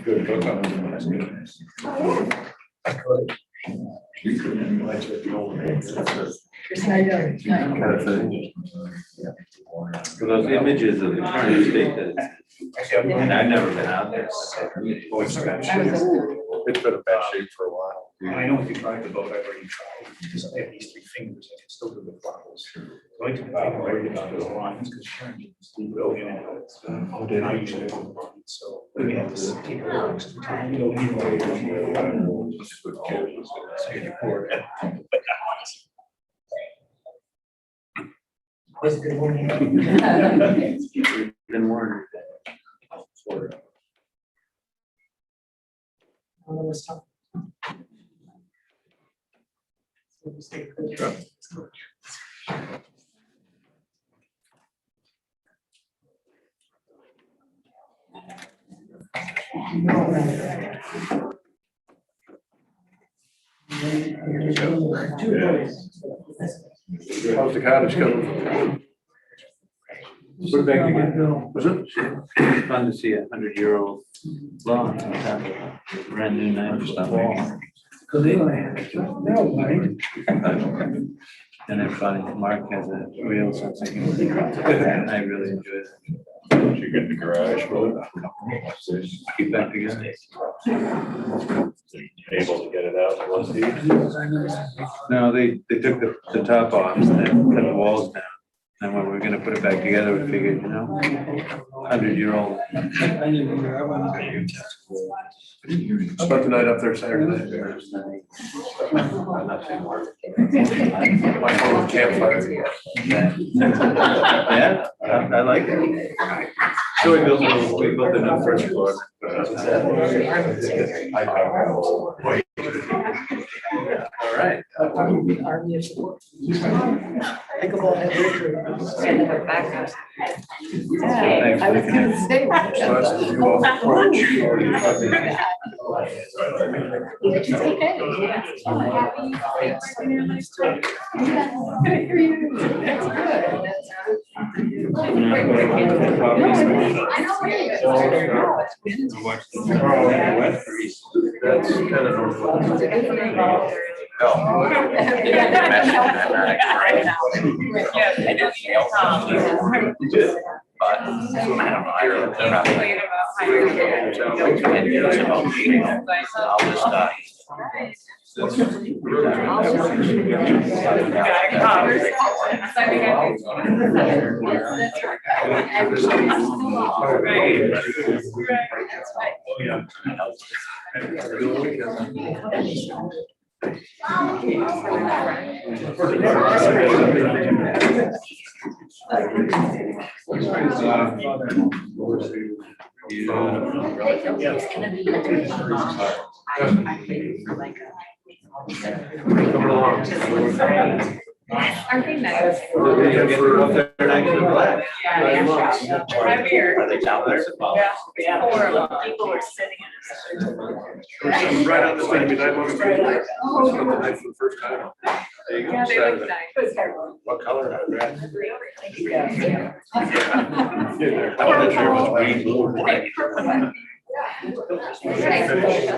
Good hook on it. I could. You couldn't. I took the old man. Kind of thing. For those images of the current state that it's, and I've never been out there. Oh, it's bad shape. It's been a bad shape for a while. I know if you drive the boat, I've already tried, because I have these 3 fingers, I can still do the floppers. So I took the thing worried about the lines, because Sharon just go in and out. Oh, did I I? usually do the lines, so we have to take the rocks every time, you know, so you pour it. Good morning. Been warned. How's the cottage coming? Put it back together. Was it? It's fun to see 100-year-old lawn on top of a brand new 9-foot wall. And everybody, Mark has a real sense of humor. And I really enjoy it. You get in the garage, well. Keep that together. Able to get it out once deep. No, they took the top off and then cut the walls down. And when we were gonna put it back together, we figured, 100-year-old. Spent the night up there Saturday night. My home campfire. Yeah, I like it. So we built a new first floor. All right. Yeah, I was gonna say. So that's the view off the porch. It's okay. That's kind of northwest. Coming along. Aren't they nice? Are they down there? Yeah. Or people were sitting in Right on the thing, I mean, I want to go there. I spent the night for the first time. Yeah, they look nice. What color? I read. I wasn't sure it was green, blue, or black.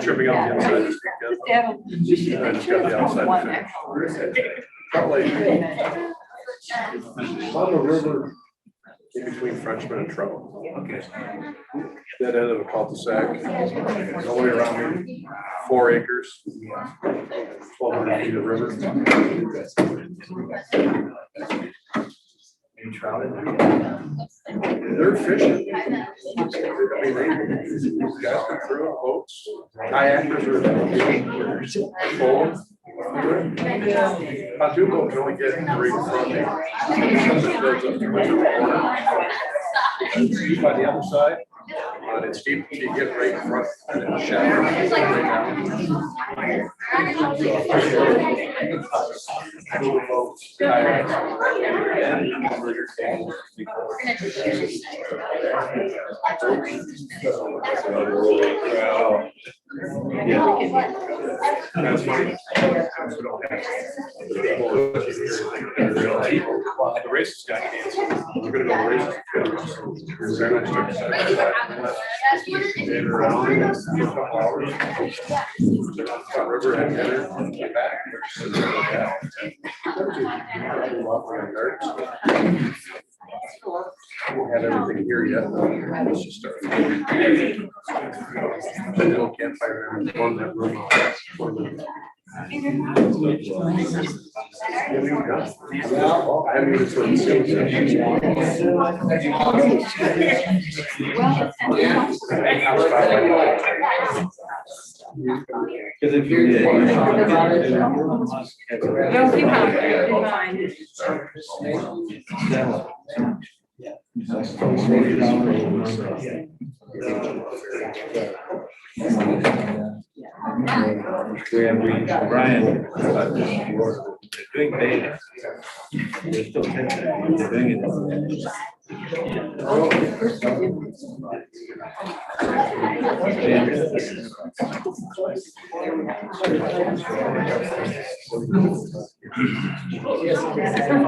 Tripping up the inside. I just got the outside. Probably on the river in between Frenchman and Trouble. Okay. That end of a cul-de-sac, all the way around me, 4 acres, 1,200 feet of river. They're fishing. I mean, they guys come through boats, kayakers are full. Pontoon boat can only get right in front of me. It builds up too much of the water. By the other side, but it's deep, you get right in front and then shallow right That's funny. The races got canceled. We're gonna go to races. very nice. Stayed around for a couple hours. River and dinner, came back. Had everything here yet. Let's just start. Little campfire in that room. I haven't even sort of seen Because if you did. No, keep on, you're fine. We have reached Brian, they're doing beta. They're still testing, they're doing it.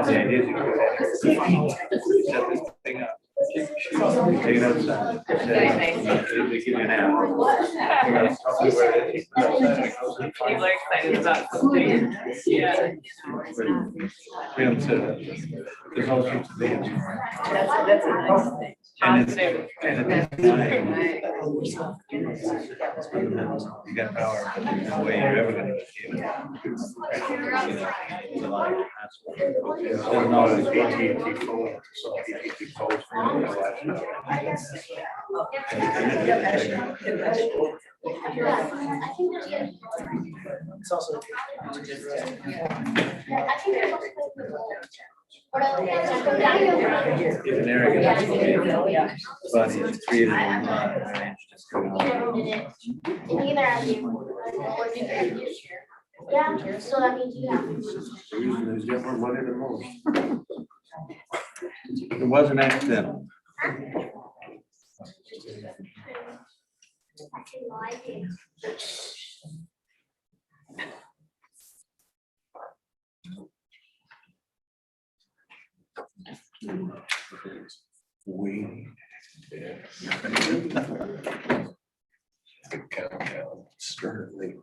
The idea is you set this thing up. Take it outside. They give you an app. People are excited about something. Yeah. Freedom to, there's all sorts of things. That's a nice thing. And it's, Positive. and it's you got power, but there's no way you're ever gonna achieve it. It's a lot of hassle. Doesn't always work. It's also. If an area gets but it's created a lot of range just going on. Yeah, so that means you have. He's got more money than most. It wasn't accidental. We. Countdown, sternly.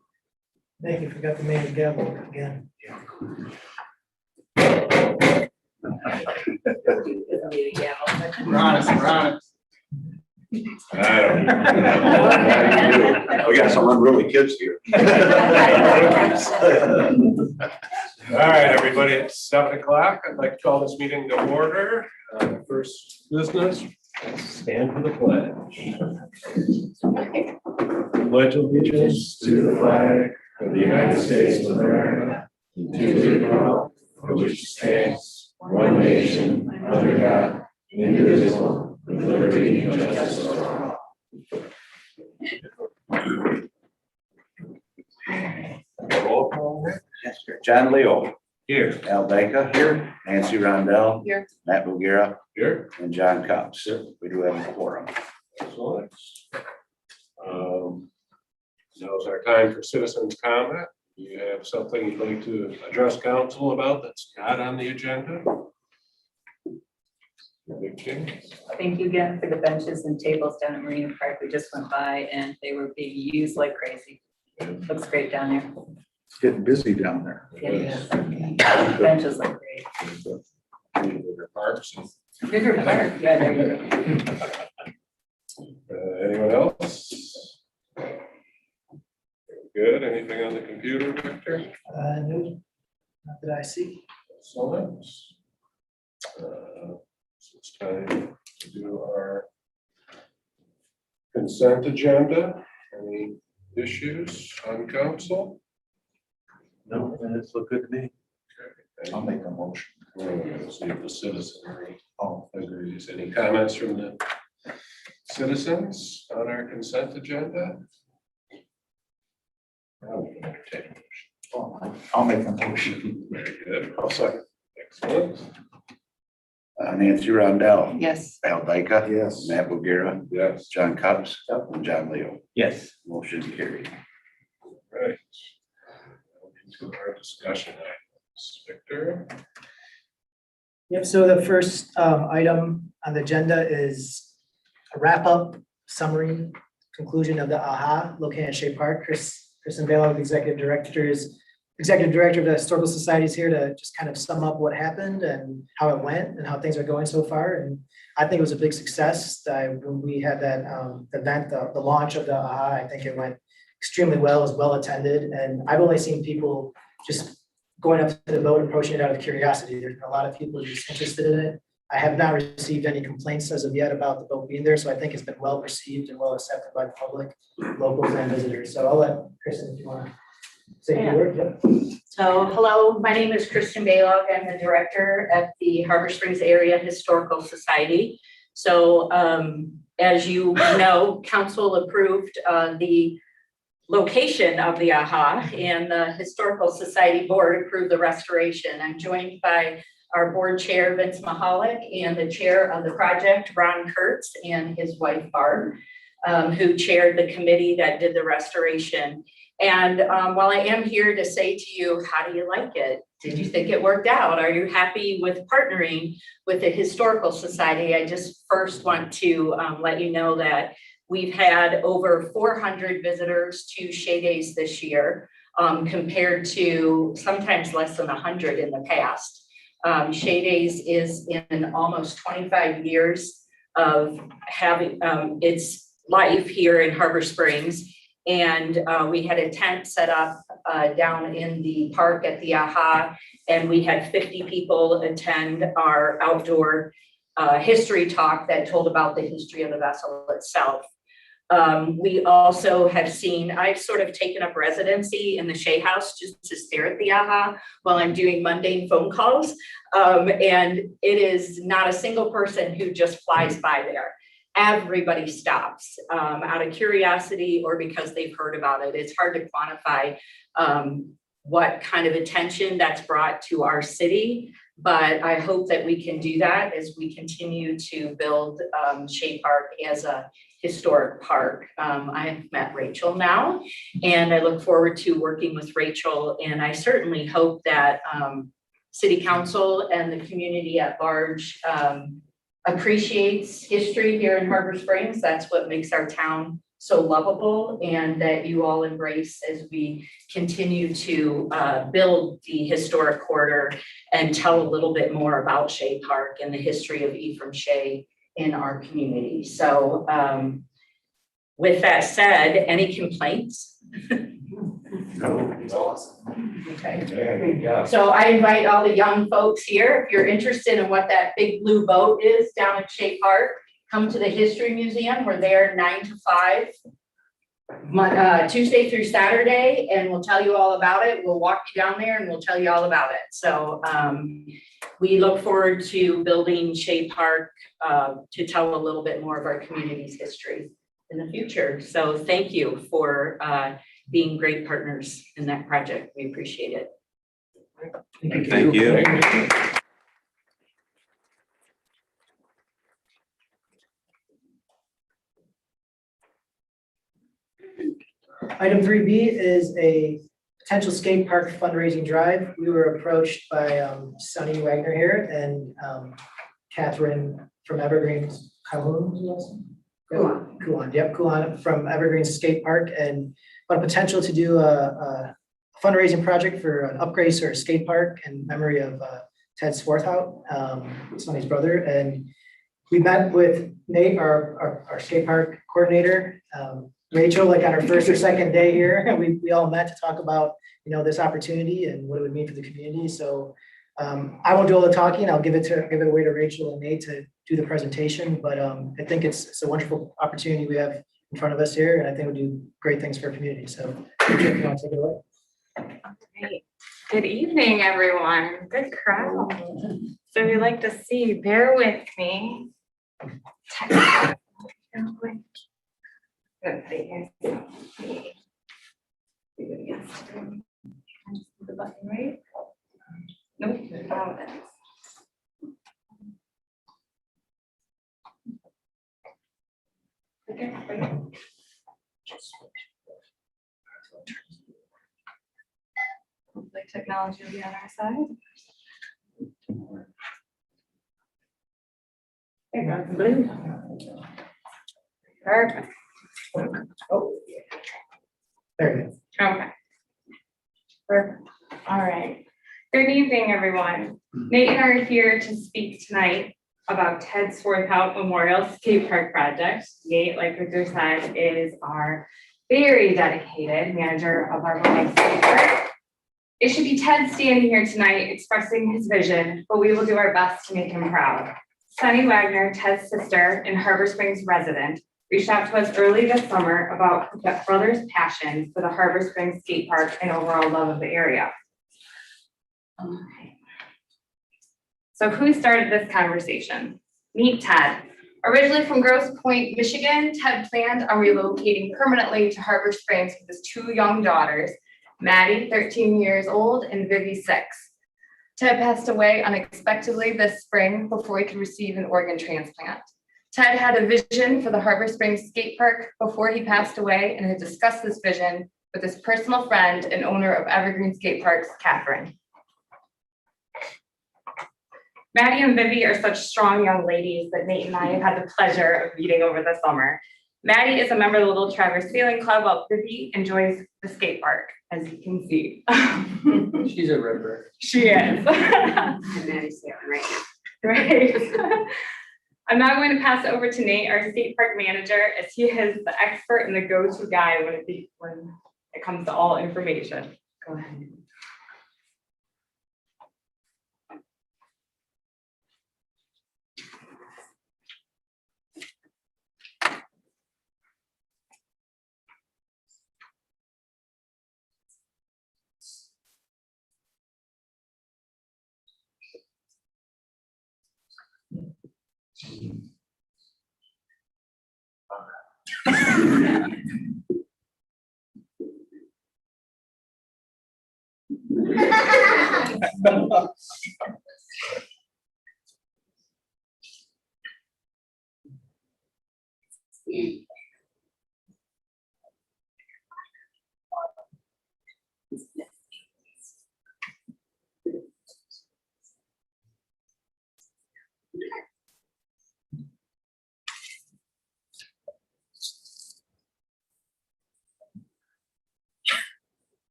Thank you, forgot to make the gavel again. We're honest. I don't know. We got some unruly kids here. All right, everybody, it's 7 o'clock. I'd like to call this meeting to order. First business, stand for the pledge. Pledge allegiance to the flag of the United States of America, and to the republic for which it stands, one nation, under God, indivisible, with liberty and justice for all. Roll call. Yes, sir. John Leo. Here. Al Baker. Here. Nancy Rondell. Here. Matt Bogira. Here. And John Cox. Here. We do have a quorum. Excellent. Now's our time for citizens' comment. Do you have something you'd like to address council about that's not on the agenda? Vicki? Thank you again for the benches and tables down at Marina Park. We just went by and they were being used like crazy. Looks great down there. It's getting busy down there. Yeah. Benches look great. Parks. Bigger park, yeah, there you go. Anyone else? Good. Anything on the computer, Victor? No, not that I see. Excellent. So it's time to do our consent agenda. Any issues on council? No, that's look good to me. I'll make a motion. Let's see if the citizenry agrees. Any comments from the citizens on our consent agenda? I'll make a motion. Very good. I'll second. Excellent. Nancy Rondell. Yes. Al Baker. Yes. Matt Bogira. Yes. John Cox. And John Leo. Yes. Motion carried. Right. Into our discussion items. Victor? Yep, so the first item on the agenda is wrap-up summary conclusion of the AHA located at Shea Park. Kristen Bailow, the executive director of the Historical Society, is here to just kind of sum up what happened and how it went and how things are going so far. And I think it was a big success. When we had that event, the launch of the AHA, I think it went extremely well. It was well attended, and I've only seen people just going up to the boat and approaching it out of curiosity. There's been a lot of people just interested in it. I have not received any complaints as of yet about the boat being there, so I think it's been well received and well accepted by the public, locals and visitors. So I'll let Kristen, if you want to say a few words. Yep. So, hello, my name is Kristen Baylog. I'm the director at the Harbor Springs Area Historical Society. So, as you know, council approved the location of the AHA, and the Historical Society Board approved the restoration. I'm joined by our board chair, Vince Mahalik, and the chair of the project, Ron Kurtz, and his wife, Barb, who chaired the committee that did the restoration. And while I am here to say to you, how do you like it? Did you think it worked out? Are you happy with partnering with the Historical Society? I just first want to let you know that we've had over 400 visitors to Shea Days this year, compared to sometimes less than 100 in the past. Shea Days is in almost 25 years of having its life here in Harbor Springs. And we had a tent set up down in the park at the AHA, and we had 50 people attend our outdoor history talk that told about the history of the vessel itself. We also have seen, I've sort of taken up residency in the Shea House just to stare at the AHA while I'm doing mundane phone calls. And it is not a single person who just flies by there. Everybody stops out of curiosity or because they've heard about it. It's hard to quantify what kind of attention that's brought to our city, but I hope that we can do that as we continue to build Shea Park as a historic park. I have met Rachel now, and I look forward to working with Rachel, and I certainly hope that City Council and the community at large appreciates history here in Harbor Springs. That's what makes our town so lovable, and that you all embrace as we continue to build the historic corridor and tell a little bit more about Shea Park and the history of Ephraim Shea in our community. So with that said, any complaints? Okay. So I invite all the young folks here, if you're interested in what that big blue boat is down in Shea Park, come to the History Museum. We're there 9 to 5, Tuesday through Saturday, and we'll tell you all about it. We'll walk you down there and we'll tell you all about it. So we look forward to building Shea Park to tell a little bit more of our community's history in the future. So thank you for being great partners in that project. We appreciate it. Thank you. Item 3B is a potential skate park fundraising drive. We were approached by Sunny Wagner here and Catherine from Evergreen's Kulan from Evergreen's Skate Park, and a potential to do a fundraising project for an upgrade to our skate park in memory of Ted Swarthout, Sunny's brother. And we met with Nate, our skate park coordinator, Rachel, like on our first or second day here, and we all met to talk about, this opportunity and what it would mean for the community. So I won't do all the talking. I'll give it away to Rachel and Nate to do the presentation, but I think it's a wonderful opportunity we have in front of us here, and I think we'll do great things for our community. So Rachel, if you want to take it away. Great. Good evening, everyone. Good crowd. So we like to see, bear with me. Real quick. Good, see here. Yes. The button, right? Nope. Okay, great. Hopefully technology will be on our side. There you go, blue. Perfect. Oh, there it is. Okay. Perfect. All right. Good evening, everyone. Nate and I are here to speak tonight about Ted Swarthout Memorial Skate Park Project. Nate, like Victor said, is our very dedicated manager of our Hammock skate park. It should be Ted standing here tonight expressing his vision, but we will do our best to make him proud. Sunny Wagner, Ted's sister and Harbor Springs resident, reached out to us early this summer about her brother's passion for the Harbor Springs skate park and overall love of the area. Okay. So who started this conversation? Meet Ted. Originally from Grosse Pointe, Michigan, Ted planned on relocating permanently to Harbor Springs with his two young daughters, Maddie, 13 years old, and Vivi, 6. Ted passed away unexpectedly this spring before he could receive an organ transplant. Ted had a vision for the Harbor Springs skate park before he passed away and had discussed this vision with his personal friend and owner of Evergreen Skate Parks, Catherine. Maddie and Vivi are such strong young ladies that Nate and I have had the pleasure of meeting over the summer. Maddie is a member of the Little Traverse Sailing Club, while Vivi enjoys the skate park, as you can see. She's a ripper. She is. And Maddie's sailing right now. Right. I'm now going to pass it over to Nate, our skate park manager, as he is the expert and the go-to guy when it comes to all information. Go ahead.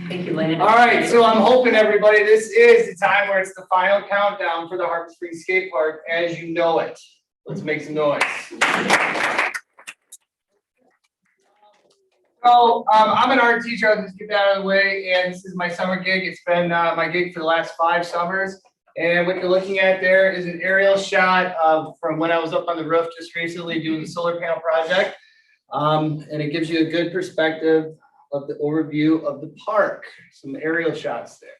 Thank you, Lynn. All right, so I'm hoping everybody, this is the time where it's the final countdown for the Harp Springs Skate Park as you know it. Let's make some noise. So I'm an art teacher. I'll just get that out of the way, and this is my summer gig. It's been my gig for the last 5 summers. And what you're looking at there is an aerial shot from when I was up on the roof just recently doing the solar panel project. And it gives you a good perspective of the overview of the park, some aerial shots there.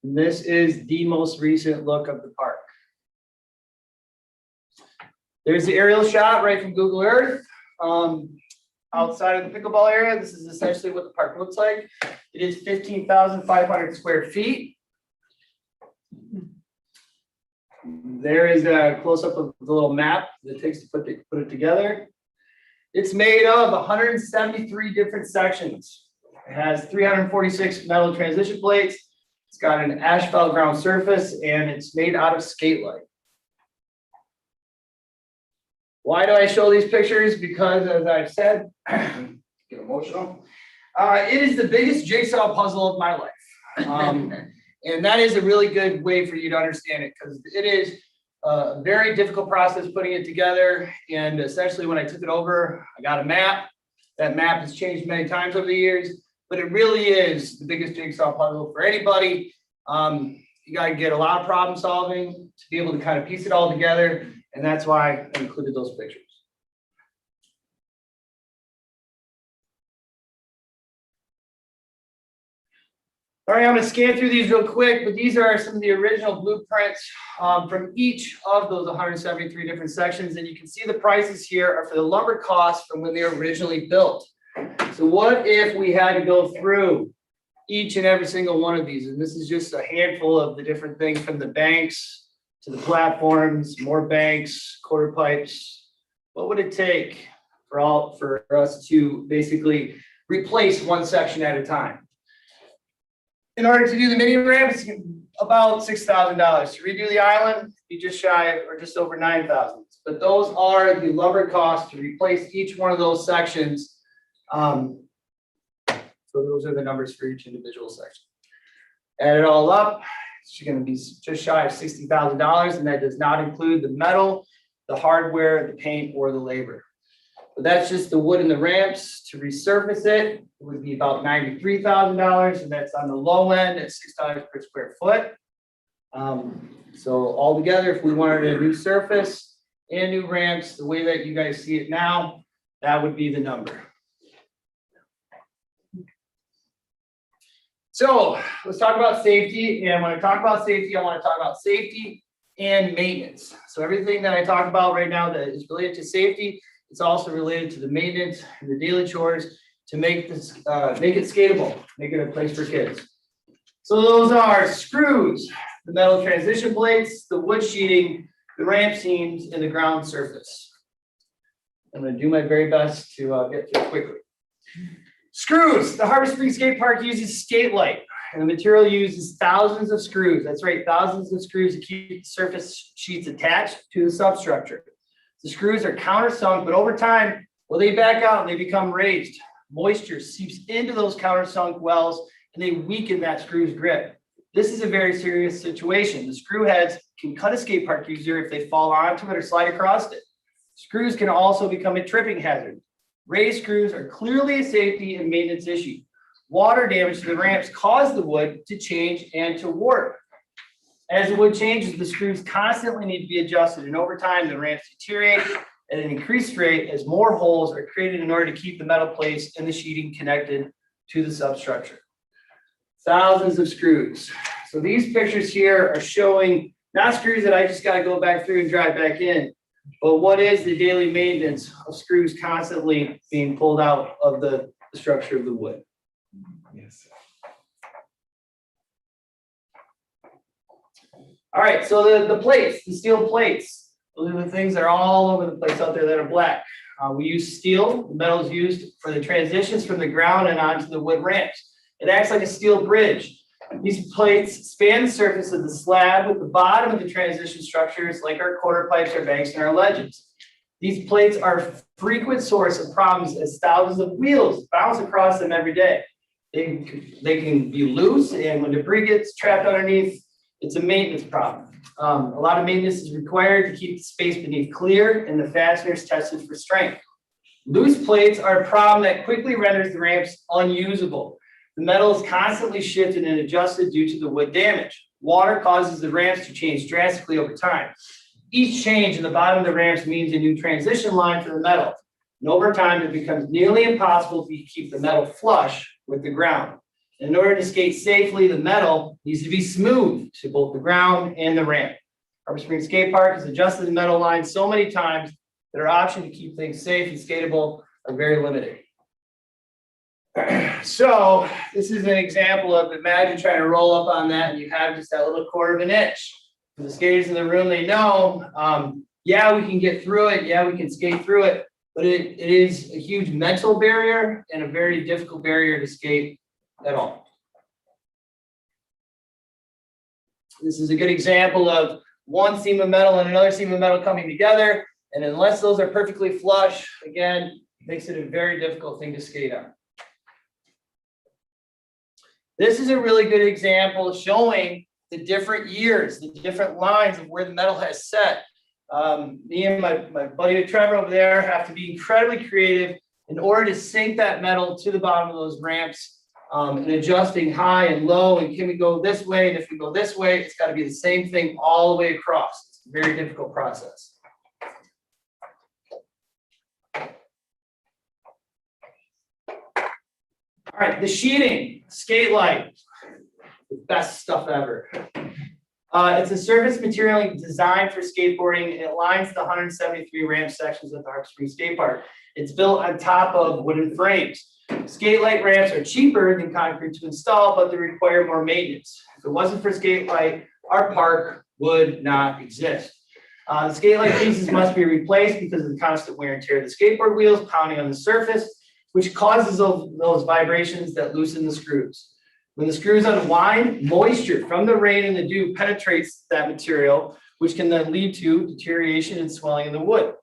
And this is the most recent look of the park. There's the aerial shot right from Google Earth. Outside of the pickleball area, this is essentially what the park looks like. It is 15,500 square feet. There is a close-up of the little map that it takes to put it together. It's made of 173 different sections. It has 346 metal transition plates. It's got an asphalt ground surface, and it's made out of skate light. Why do I show these pictures? Because, as I've said, get emotional. It is the biggest jigsaw puzzle of my life. And that is a really good way for you to understand it, because it is a very difficult process putting it together. And essentially when I took it over, I got a map. That map has changed many times over the years, but it really is the biggest jigsaw puzzle for anybody. You got to get a lot of problem solving to be able to kind of piece it all together. And that's why I included those pictures. All right, I'm going to scan through these real quick, but these are some of the original blueprints from each of those 173 different sections. And you can see the prices here are for the lumber costs from when they were originally built. So what if we had to go through each and every single one of these? And this is just a handful of the different things, from the banks to the platforms, more banks, quarter pipes. What would it take for us to basically replace one section at a time. In order to do the mini ramp, it's about $6,000. To redo the island, be just shy or just over $9,000. But those are the lumber costs to replace each one of those sections. So those are the numbers for each individual section. Add it all up, it's going to be just shy of $60,000, and that does not include the metal, the hardware, the paint, or the labor. But that's just the wood and the ramps. To resurface it, it would be about $93,000, and that's on the low end at $6 per square foot. So altogether, if we wanted a new surface and new ramps, the way that you guys see it now, that would be the number. So let's talk about safety. And when I talk about safety, I want to talk about safety and maintenance. So everything that I talk about right now that is related to safety, it's also related to the maintenance and the daily chores to make this, make it skatable, make it a place for kids. So those are screws, the metal transition plates, the wood sheeting, the ramp seams, and the ground surface. I'm going to do my very best to get through quickly. Screws. The Harbor Springs Skate Park uses skate light, and the material uses thousands of screws. That's right, thousands of screws to keep the surface sheets attached to the substructure. The screws are countersunk, but over time, well, they back out and they become raised. Moisture seeps into those countersunk wells, and they weaken that screw's grip. This is a very serious situation. The screw heads can cut a skate park user if they fall onto it or slide across it. Screws can also become a tripping hazard. Raised screws are clearly a safety and maintenance issue. Water damage to the ramps cause the wood to change and to warp. As the wood changes, the screws constantly need to be adjusted, and over time, the ramps deteriorate at an increased rate as more holes are created in order to keep the metal plates and the sheeting connected to the substructure. Thousands of screws. So these pictures here are showing not screws that I just got to go back through and drive back in, but what is the daily maintenance of screws constantly being pulled out of the structure of the wood? Yes. All right, so the plates, the steel plates, those are the things that are all over the place out there that are black. We use steel. The metal is used for the transitions from the ground and onto the wood ramps. It acts like a steel bridge. These plates span the surface of the slab with the bottom of the transition structures like our quarter pipes, our banks, and our ledges. These plates are a frequent source of problems as thousands of wheels bounce across them every day. They can be loose, and when debris gets trapped underneath, it's a maintenance problem. A lot of maintenance is required to keep the space beneath clear and the fasteners tested for strength. Loose plates are a problem that quickly renders the ramps unusable. The metal is constantly shifted and adjusted due to the wood damage. Water causes the ramps to change drastically over time. Each change in the bottom of the ramps means a new transition line for the metal. And over time, it becomes nearly impossible to keep the metal flush with the ground. In order to skate safely, the metal needs to be smooth to both the ground and the ramp. Harbor Springs Skate Park has adjusted the metal line so many times that our option to keep things safe and skatable are very limited. So this is an example of, imagine trying to roll up on that and you have just that little quarter of an inch. For the skaters in the room, they know, yeah, we can get through it. Yeah, we can skate through it, but it is a huge mental barrier and a very difficult barrier to skate at all. This is a good example of one seam of metal and another seam of metal coming together. And unless those are perfectly flush, again, it makes it a very difficult thing to skate on. This is a really good example showing the different years, the different lines of where the metal has set. Me and my buddy Trevor over there have to be incredibly creative in order to sink that metal to the bottom of those ramps and adjusting high and low. And can we go this way? And if we go this way, it's got to be the same thing all the way across. It's a very difficult process. All right, the sheeting, skate light, the best stuff ever. It's a surface material designed for skateboarding, and it lines the 173 ramp sections at the Harp Springs Skate Park. It's built on top of wooden frames. Skate light ramps are cheaper than concrete to install, but they require more maintenance. If it wasn't for skate light, our park would not exist. The skate light pieces must be replaced because of the constant wear and tear of the skateboard wheels pounding on the surface, which causes those vibrations that loosen the screws. When the screws unwind, moisture from the rain and the dew penetrates that material, which can then lead to deterioration and swelling in the wood.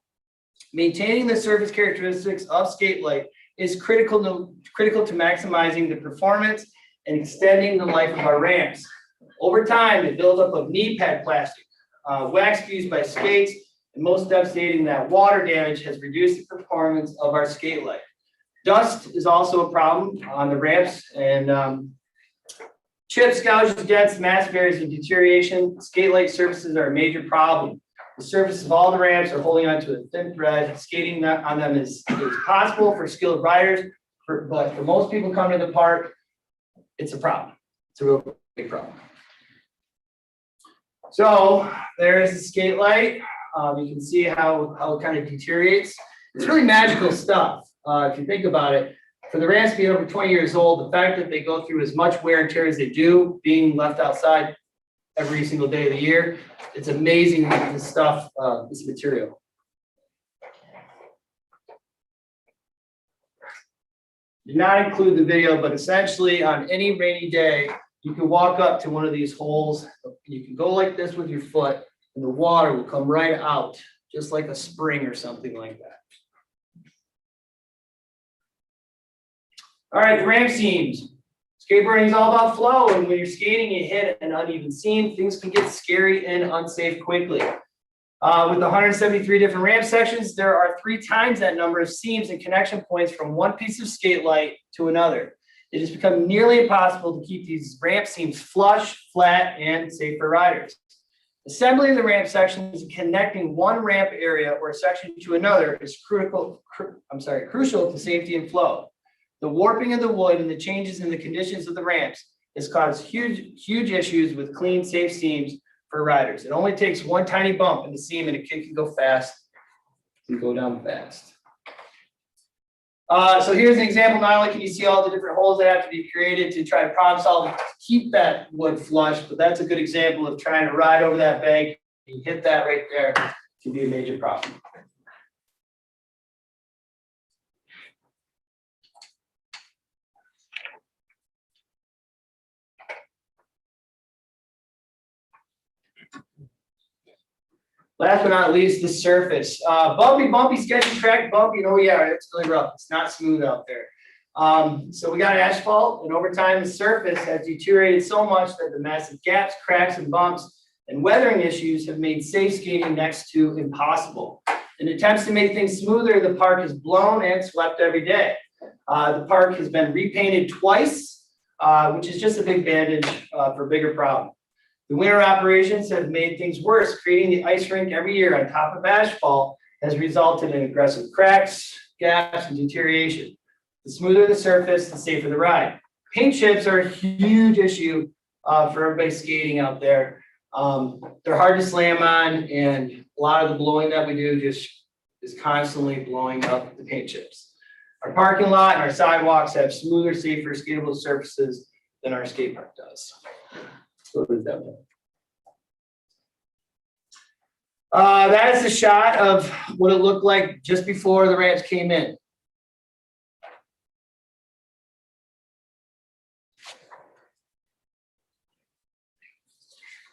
Maintaining the surface characteristics of skate light is critical to maximizing the performance and extending the life of our ramps. Over time, the buildup of knee pad plastic, wax fused by skates, and most devastating, that water damage has reduced the performance of our skate light. Dust is also a problem on the ramps, and chips, gouges, dents, mass barriers, and deterioration. Skate light surfaces are a major problem. The surface of all the ramps are holding onto a thin thread. Skating on them is possible for skilled riders, but for most people coming to the park, it's a problem. It's a real big problem. So there's the skate light. You can see how it kind of deteriorates. It's really magical stuff. If you think about it, for the ramps being over 20 years old, the fact that they go through as much wear and tear as they do, being left outside every single day of the year, it's amazing this stuff, this material. Did not include the video, but essentially on any rainy day, you can walk up to one of these holes. You can go like this with your foot, and the water will come right out, just like a spring or something like that. All right, the ramp seams. Skateboarding is all about flow, and when you're skating, you hit an uneven seam. Things can get scary and unsafe quickly. With 173 different ramp sections, there are 3 times that number of seams and connection points from one piece of skate light to another. It has become nearly impossible to keep these ramp seams flush, flat, and safe for riders. Assembly of the ramp sections and connecting one ramp area or section to another is crucial to safety and flow. The warping of the wood and the changes in the conditions of the ramps has caused huge issues with clean, safe seams for riders. It only takes one tiny bump in the seam and a kid can go fast and go down fast. So here's an example. Not only can you see all the different holes that have to be created to try to problem solve to keep that wood flush, but that's a good example of trying to ride over that bank. You hit that right there, it can be a major problem. Last but not least, the surface. Bumpy, sketchy, cracked, bumpy. Oh yeah, it's really rough. It's not smooth out there. So we got asphalt, and over time the surface has deteriorated so much that the massive gaps, cracks, and bumps and weathering issues have made safe skating next to impossible. In attempts to make things smoother, the park is blown and swept every day. The park has been repainted twice, which is just a big bandage for a bigger problem. The winter operations have made things worse. Creating the ice rink every year on top of asphalt has resulted in aggressive cracks, gaps, and deterioration. The smoother the surface, the safer the ride. Paint chips are a huge issue for everybody skating out there. They're hard to slam on, and a lot of the blowing that we do just is constantly blowing up the paint chips. Our parking lot and our sidewalks have smoother, safer, skatable surfaces than our skate park does. That is the shot of what it looked like just before the ramps came in.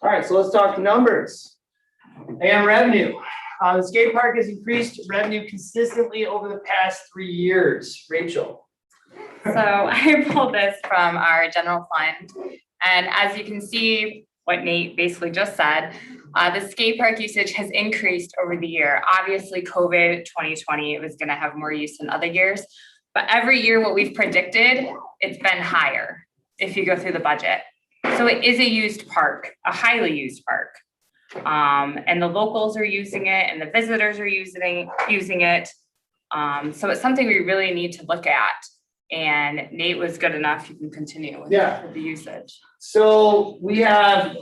All right, so let's talk numbers and revenue. The skate park has increased revenue consistently over the past 3 years. Rachel. So I pulled this from our general fund. And as you can see, what Nate basically just said, the skate park usage has increased over the year. Obviously, COVID 2020, it was going to have more use than other years. But every year, what we've predicted, it's been higher if you go through the budget. So it is a used park, a highly used park. And the locals are using it and the visitors are using it. So it's something we really need to look at. And Nate was good enough, you can continue with the usage. So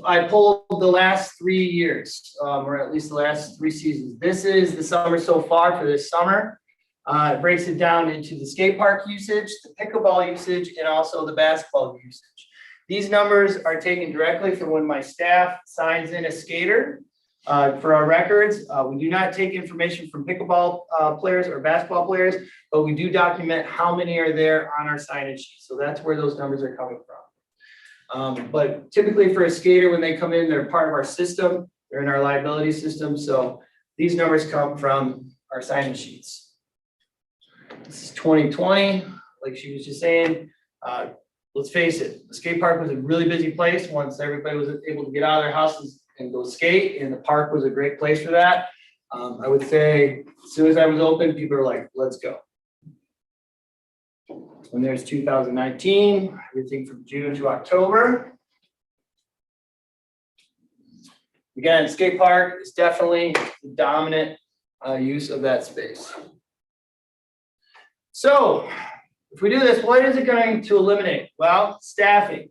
I pulled the last 3 years, or at least the last 3 seasons. This is the summer so far for this summer. It breaks it down into the skate park usage, the pickleball usage, and also the basketball usage. These numbers are taken directly from when my staff signs in a skater. For our records, we do not take information from pickleball players or basketball players, but we do document how many are there on our signage sheet. So that's where those numbers are coming from. But typically for a skater, when they come in, they're part of our system. They're in our liability system. So these numbers come from our sign-in sheets. This is 2020, like she was just saying. Let's face it, the skate park was a really busy place once everybody was able to get out of their houses and go skate, and the park was a great place for that. I would say as soon as I was open, people were like, let's go. And there's 2019, everything from June to October. Again, skate park is definitely the dominant use of that space. So if we do this, what is it going to eliminate? Well, staffing.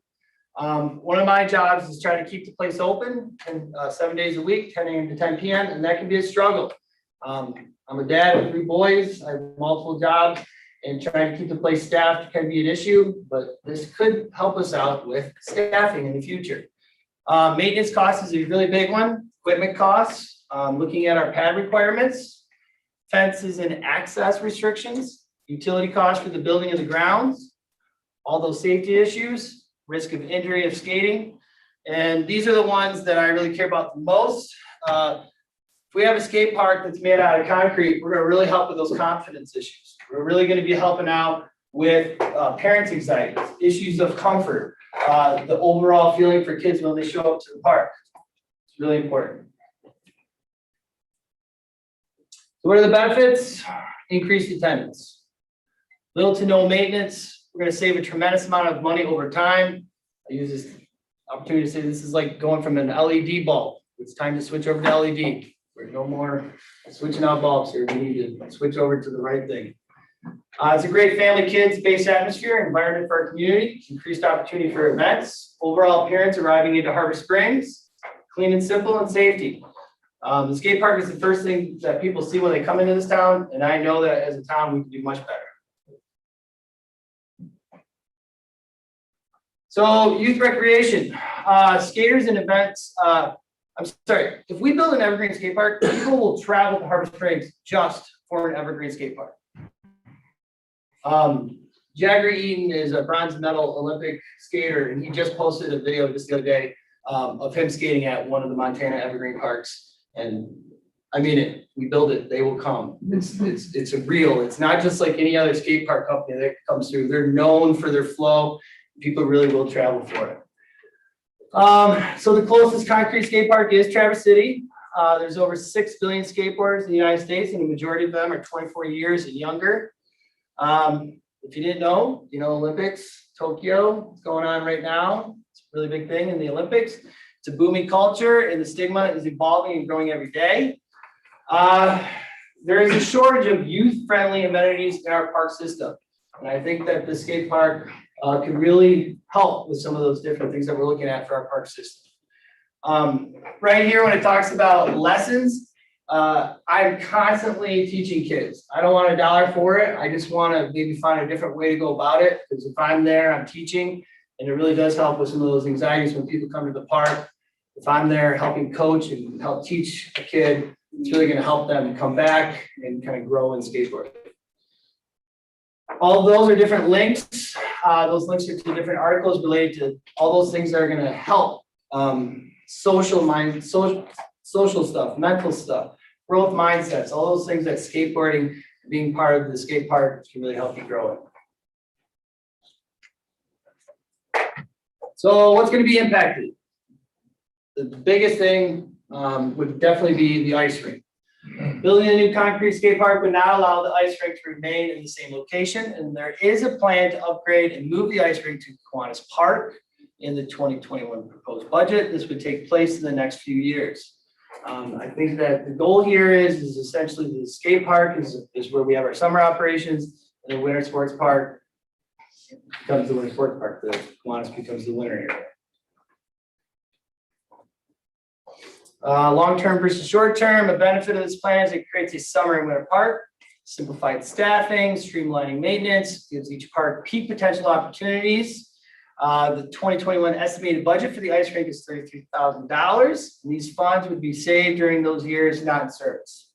One of my jobs is trying to keep the place open and 7 days a week, 10 a.m. to 10 p.m. And that can be a struggle. I'm a dad of 3 boys. I have multiple jobs, and trying to keep the place staffed can be an issue, but this could help us out with staffing in the future. Maintenance costs is a really big one. Equipment costs, looking at our pad requirements, fences and access restrictions, utility costs for the building of the grounds, all those safety issues, risk of injury of skating. And these are the ones that I really care about the most. If we have a skate park that's made out of concrete, we're going to really help with those confidence issues. We're really going to be helping out with parents' anxieties, issues of comfort, the overall feeling for kids when they show up to the park. It's really important. So what are the benefits? Increased attendance. Little to no maintenance. We're going to save a tremendous amount of money over time. I use this opportunity to say this is like going from an LED bulb. It's time to switch over to LED. We're no more switching out bulbs here. We need to switch over to the right thing. It's a great family, kids-based atmosphere, environment for our community, increased opportunity for events, overall appearance arriving into Harbor Springs, clean and simple, and safety. The skate park is the first thing that people see when they come into this town, and I know that as a town, we can do much better. So youth recreation, skaters and events. I'm sorry, if we build an evergreen skate park, people will travel to Harbor Springs just for an evergreen skate park. Jagger Eaton is a bronze medal Olympic skater, and he just posted a video just the other day of him skating at one of the Montana evergreen parks. And I mean it, we build it, they will come. It's a real, it's not just like any other skate park company that comes through. They're known for their flow. People really will travel for it. So the closest concrete skate park is Traverse City. There's over 6 billion skateboarders in the United States, and the majority of them are 24 years and younger. If you didn't know, Olympics, Tokyo, is going on right now. It's a really big thing in the Olympics. It's a booming culture, and the stigma is evolving and growing every day. There is a shortage of youth-friendly amenities in our park system. And I think that the skate park can really help with some of those different things that we're looking at for our park system. Right here, when it talks about lessons, I'm constantly teaching kids. I don't want $1 for it. I just want to maybe find a different way to go about it, because if I'm there, I'm teaching, and it really does help with some of those anxieties when people come to the park. If I'm there helping coach and help teach a kid, it's really going to help them come back and kind of grow in skateboarding. All of those are different links. Those links are to different articles related to all those things that are going to help social stuff, mental stuff, growth mindsets, all those things that skateboarding, being part of the skate park, can really help you grow it. So what's going to be impacted? The biggest thing would definitely be the ice rink. Building a new concrete skate park would not allow the ice rink to remain in the same location, and there is a plan to upgrade and move the ice rink to Kiwanis Park in the 2021 proposed budget. This would take place in the next few years. I think that the goal here is essentially the skate park is where we have our summer operations, and the winter sports park becomes the winter sports park. The Kiwanis becomes the winter area. Long-term versus short-term, a benefit of this plan is it creates a summer and winter park, simplified staffing, streamlining maintenance, gives each park peak potential opportunities. The 2021 estimated budget for the ice rink is $33,000. These funds would be saved during those years not in service.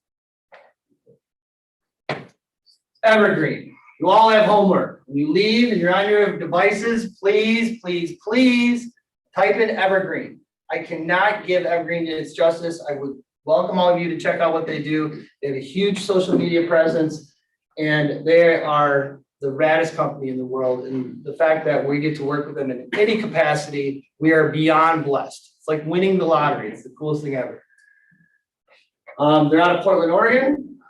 Evergreen. You all have homework. When you leave and you're on your devices, please, please, please type in Evergreen. I cannot give Evergreen its justice. I would welcome all of you to check out what they do. They have a huge social media presence, and they are the raddest company in the world. And the fact that we get to work with them in any capacity, we are beyond blessed. It's like winning the lottery. It's the coolest thing ever. They're out of Portland, Oregon.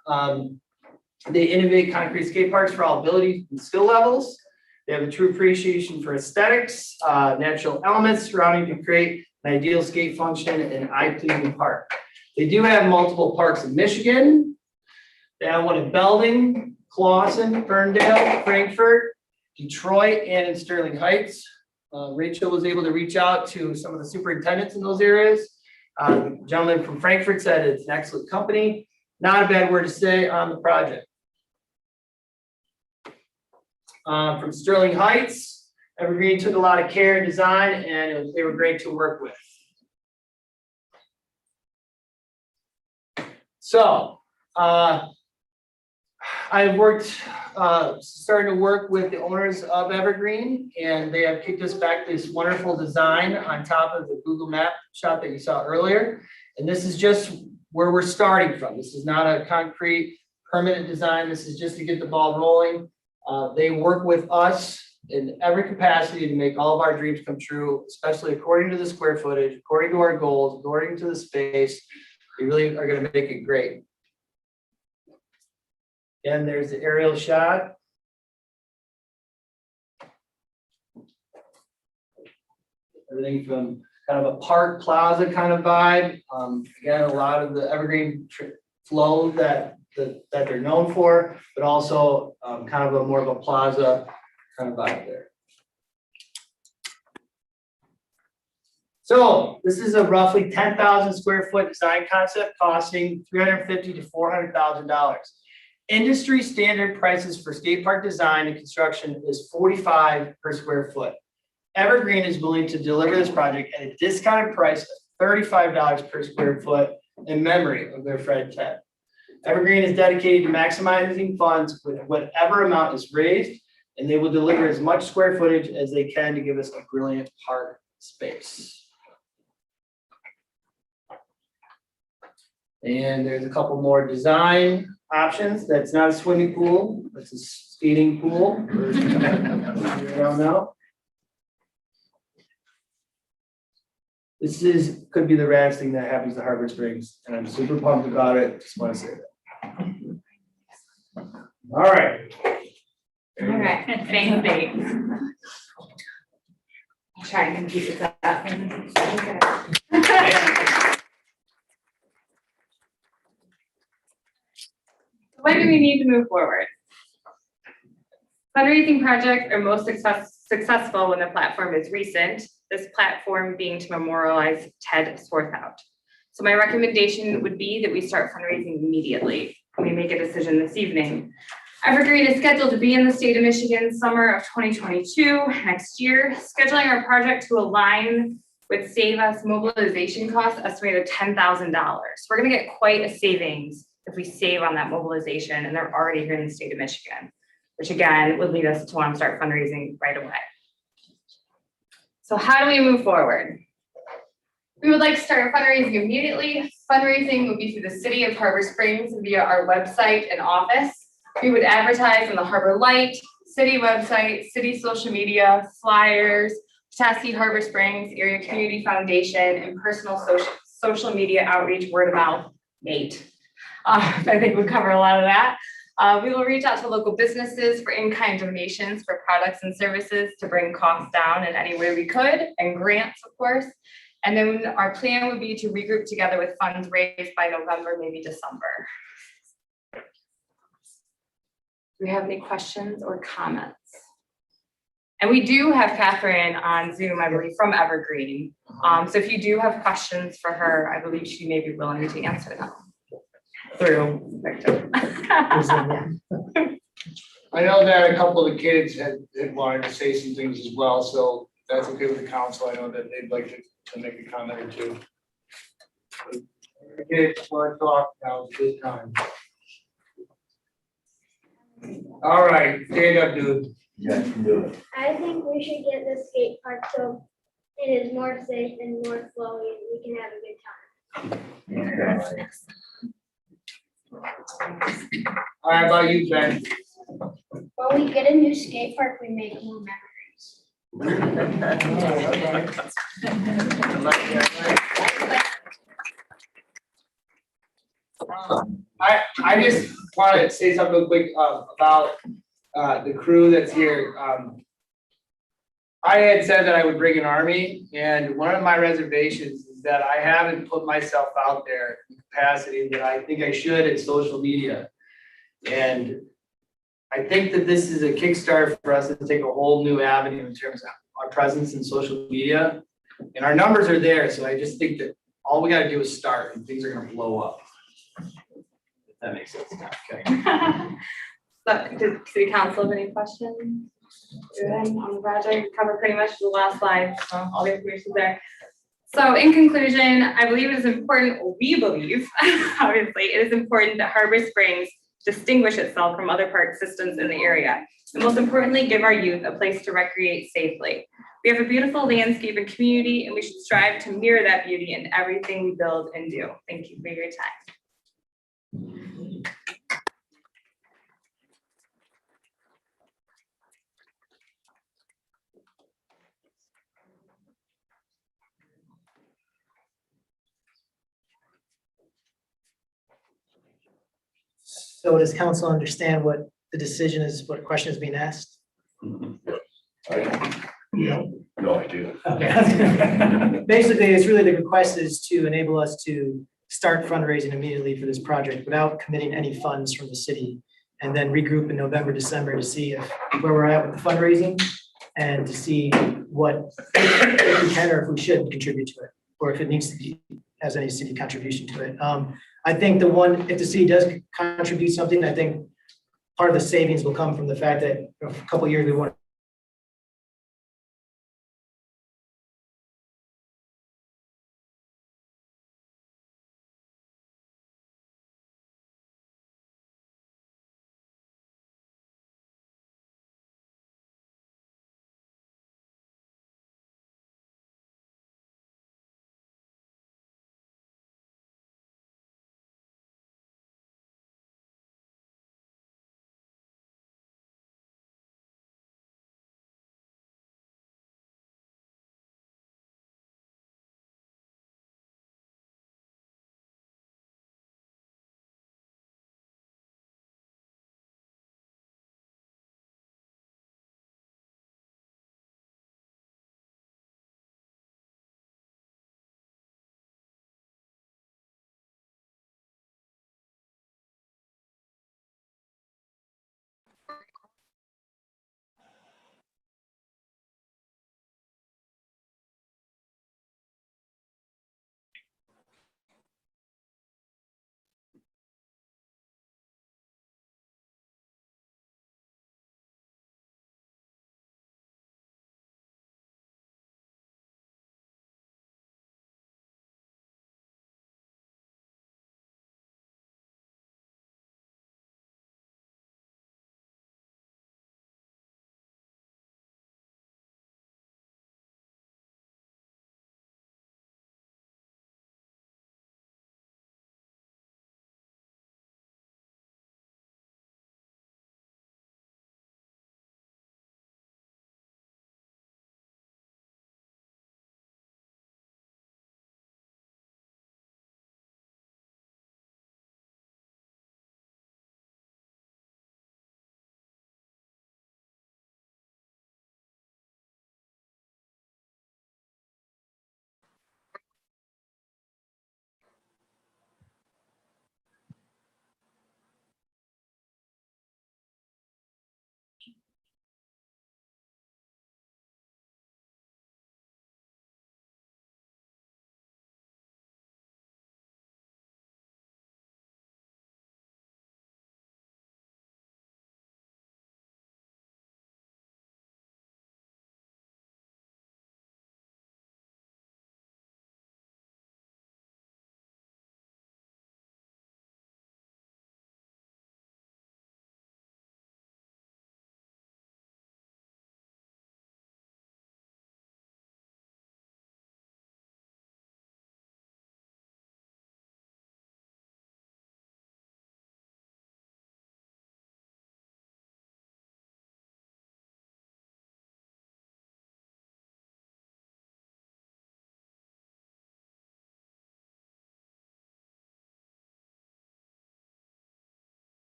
They innovate concrete skate parks for all ability and skill levels. They have a true appreciation for aesthetics, natural elements surrounding to create an ideal skate function and eye-pleasing park. They do have multiple parks in Michigan. They have one in Belding, Clawson, Ferndale, Frankfurt, Detroit, and in Sterling Heights. Rachel was able to reach out to some of the superintendents in those areas. The gentleman from Frankfurt said it's an excellent company. Not a bad word to say on the project. From Sterling Heights, Evergreen took a lot of care and design, and they were great to work with. So, I've started to work with the owners of Evergreen, and they have kicked us back this wonderful design on top of the Google Map shot that you saw earlier. And this is just where we're starting from. This is not a concrete permanent design. This is just to get the ball rolling. They work with us in every capacity to make all of our dreams come true, especially according to the square footage, according to our goals, according to the space. They really are going to make it great. And there's the aerial shot. Everything from kind of a park plaza kind of vibe. Again, a lot of the Evergreen flow that they're known for, but also kind of a more of a plaza kind of vibe there. So this is a roughly 10,000 square foot design concept costing $350,000 to $400,000. Industry standard prices for skate park design and construction is $45 per square foot. Evergreen is willing to deliver this project at a discounted price of $35 per square foot in memory of their friend Ted. Evergreen is dedicated to maximizing funds with whatever amount is raised, and they will deliver as much square footage as they can to give us a brilliant park space. And there's a couple more design options. That's not a swimming pool, that's a skating pool. I don't know. This could be the raddest thing that happens to Harbor Springs, and I'm super pumped about it. Just want to say that. All right. All right, thanks. I'll try and compete with that. Okay. When do we need to move forward? Fundraising projects are most successful when the platform is recent, this platform being to memorialize Ted Swarthout. So my recommendation would be that we start fundraising immediately. We make a decision this evening. Evergreen is scheduled to be in the state of Michigan summer of 2022, next year. Scheduling our project to align would save us mobilization costs estimated $10,000. We're gonna get quite a savings if we save on that mobilization, and they're already here in the state of Michigan, which again would lead us to want to start fundraising right away. So how do we move forward? We would like to start fundraising immediately. Fundraising would be through the city of Harbor Springs via our website and office. We would advertise on the Harbor Light, city website, city social media, flyers, Petoskey Harbor Springs Area Community Foundation, and personal social media outreach, word of mouth, Nate. I think we cover a lot of that. We will reach out to local businesses for in-kind donations for products and services to bring costs down in any way we could, and grants, of course. And then our plan would be to regroup together with funds raised by November, maybe December. Do we have any questions or comments? And we do have Catherine on Zoom, I believe, from Evergreen. So if you do have questions for her, I believe she may be willing to answer them. Through. Victor. I know that a couple of the kids had wanted to say some things as well, so that's okay with the council, I know that they'd like to make a comment or two. Okay, before I talk, now is good time. All right, stand up, dude. Yeah, you can do it. I think we should get the skate park so it is more safe and more flowy and we can have a good time. All right, how about you, Ben? When we get a new skate park, we make more memories. I just want to say something real quick about the crew that's here. I had said that I would bring an army, and one of my reservations is that I haven't put myself out there in the capacity that I think I should in social media. And I think that this is a kickstart for us to take a whole new avenue in terms of our presence in social media. And our numbers are there, so I just think that all we gotta do is start and things are gonna blow up. If that makes sense. Okay. Look, did city council have any questions? Good, on the project, cover pretty much the last slide, so all the information there. So in conclusion, I believe it is important, or we believe, obviously, it is important that Harbor Springs distinguish itself from other park systems in the area. And most importantly, give our youth a place to recreate safely. We have a beautiful landscape and community, and we should strive to mirror that beauty in everything we build and do. Thank you for your time. So does council understand what the decision is, what question is being asked? No idea. Okay. Basically, it's really the request is to enable us to start fundraising immediately for this project without committing any funds from the city. And then regroup in November, December to see where we're at with the fundraising and to see what, if we can or if we should contribute to it, or if it needs to be, has any city contribution to it. I think if the city does contribute something, I think part of the savings will come from the fact that a couple of years we want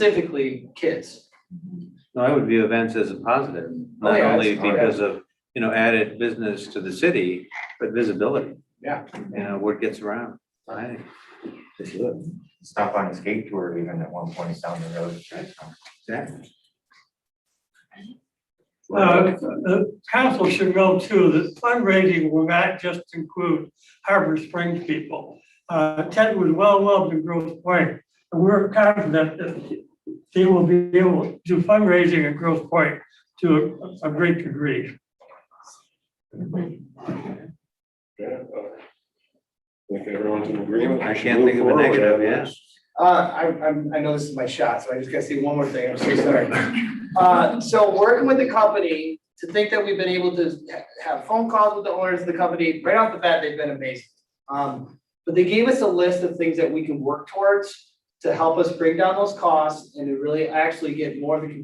specifically kids. No, I would view events as a positive, not yeah, only it's- oh, yeah. because of, added business to the city, but visibility. Yeah. Word gets around. I think. Stop on a skate tour even at one point down the road. Exactly. The council should know too, that fundraising will not just include Harbor Springs people. Ted was well loved in Grosse Pointe, and we're confident that they will be able to do fundraising at Grosse Pointe to a great degree. Think everyone's in agreement. I can't think of a negative, yeah. I know this is my shot, so I just gotta say one more thing, I'm so sorry. So working with the company, to think that we've been able to have phone calls with the owners of the company, right off the bat, they've been amazing. But they gave us a list of things that we can work towards to help us bring down those costs and to really actually get more of the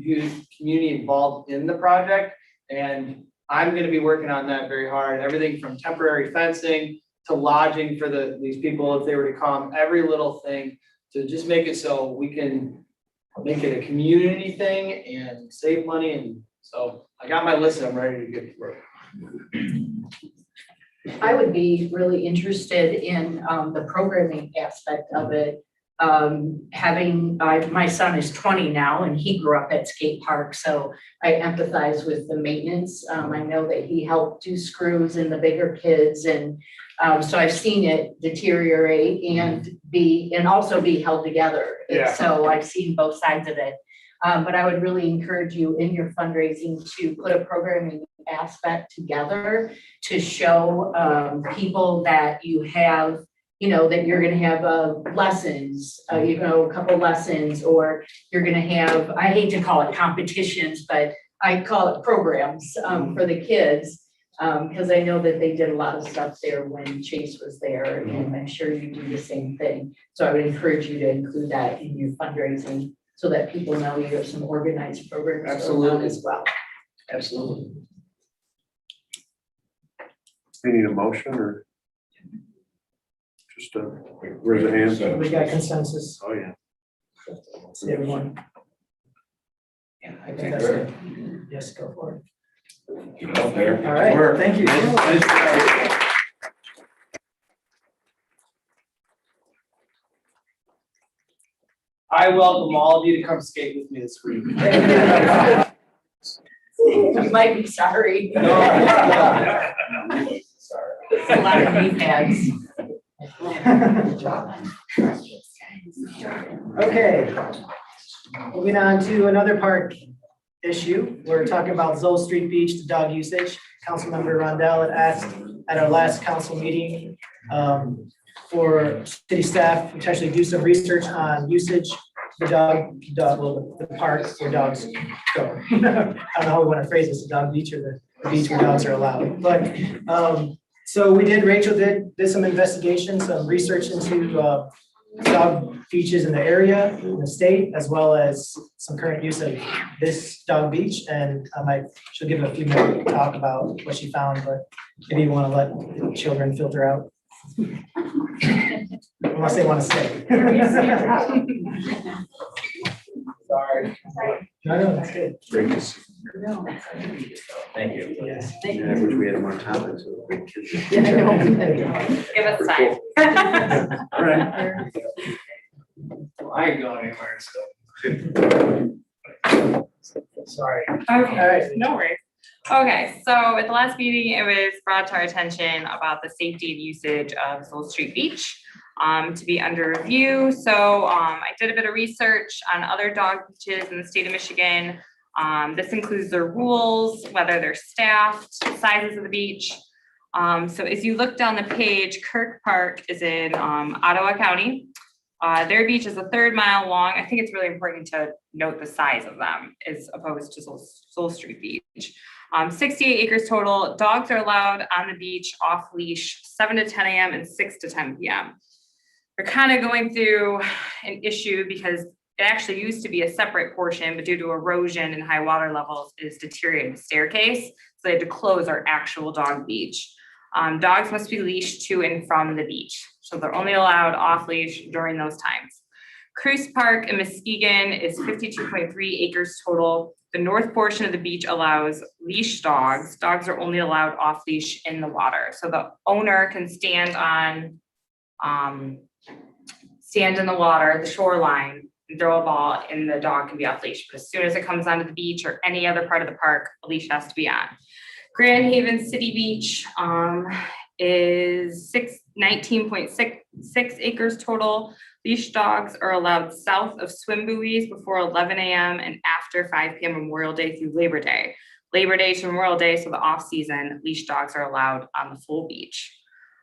community involved in the project. And I'm gonna be working on that very hard, everything from temporary fencing to lodging for these people if they were to come, every little thing to just make it so we can make it a community thing and save money. And so I got my list, I'm ready to get to work. I would be really interested in the programming aspect of it. My son is 20 now and he grew up at Skatepark, so I empathize with the maintenance. I know that he helped do screws in the bigger kids, and so I've seen it deteriorate and also be held together. And Yeah. so I've seen both sides of it. But I would really encourage you in your fundraising to put a programming aspect together to show people that you have, that you're gonna have lessons, a couple lessons, or you're gonna have, I hate to call it competitions, but I call it programs for the kids. Because I know that they did a lot of stuff there when Chase was there, and I'm sure you do the same thing. So I would encourage you to include that in your fundraising so that people know you have some organized programs going on Absolutely. as well. Absolutely. We need a motion or? Just raise a hand. We got consensus, Oh, yeah. everyone. Yeah, I think that's it. Yes, go for it. All right, thank you. I welcome all of you to come skate with me this week. You might be sorry. No. Sorry. It's a lot of knee pads. Okay, moving on to another park issue. We're talking about Seoul Street Beach, the dog usage. Councilmember Rondell had asked at our last council meeting for city staff to actually do some research on usage, the park where dogs go. I don't know how we want to phrase this, the dog beach or the beach where dogs are allowed. But so Rachel did some investigation, some research into dog beaches in the area, in the state, as well as some current use of this dog beach. And she'll give a few minutes to talk about what she found, but maybe you want to let the children filter out. Unless they want to stay. Sorry. No, that's good. Great to see. Thank you. Yes. Yeah, I wish we had more time. So big kids. Yeah, I know. Give us time. All right. Well, I ain't going anywhere, so. Sorry. Okay, no worries. Okay, so at the last meeting, it was brought to our attention about the safety and usage of Seoul Street Beach to be under review. So I did a bit of research on other dog beaches in the state of Michigan. This includes their rules, whether they're staffed, sizes of the beach. So as you look down the page, Kirk Park is in Ottawa County. Their beach is a 3 mile long. I think it's really important to note the size of them as opposed to Seoul Street Beach. 68 acres total. Dogs are allowed on the beach off leash 7 to 10 a.m. and 6 to 10 p.m. We're kind of going through an issue because it actually used to be a separate portion, but due to erosion and high water levels, it has deteriorated the staircase. So they had to close our actual dog beach. Dogs must be leashed to and from the beach. So they're only allowed off leash during those times. Cruise Park in Muskegon is 52.3 acres total. The north portion of the beach allows leash dogs. Dogs are only allowed off leash in the water. So the owner can stand in the water, the shoreline, and throw a ball, and the dog can be off leash. But as soon as it comes onto the beach or any other part of the park, a leash has to be on. Grand Haven City Beach is 19.66 acres total. Leash dogs are allowed south of swim buoys before 11 a.m. and after 5 p.m. Memorial Day through Labor Day. Labor Day to Memorial Day, so the off season, leash dogs are allowed on the full beach.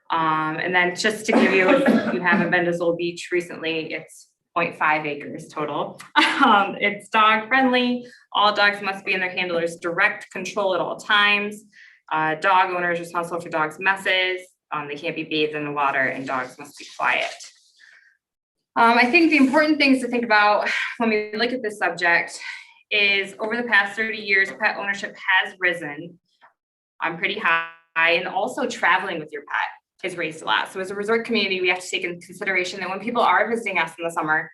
And then just to give you, if you haven't been to Seoul Beach recently, it's 0.5 acres total. It's dog friendly. All dogs must be in their handler's direct control at all times. Dog owners responsible for dogs' messes. They can't be bathed in the water, and dogs must be quiet. I think the important things to think about when we look at this subject is over the past 30 years, pet ownership has risen pretty high, and also traveling with your pet has raised a lot. So as a resort community, we have to take into consideration that when people are visiting us in the summer,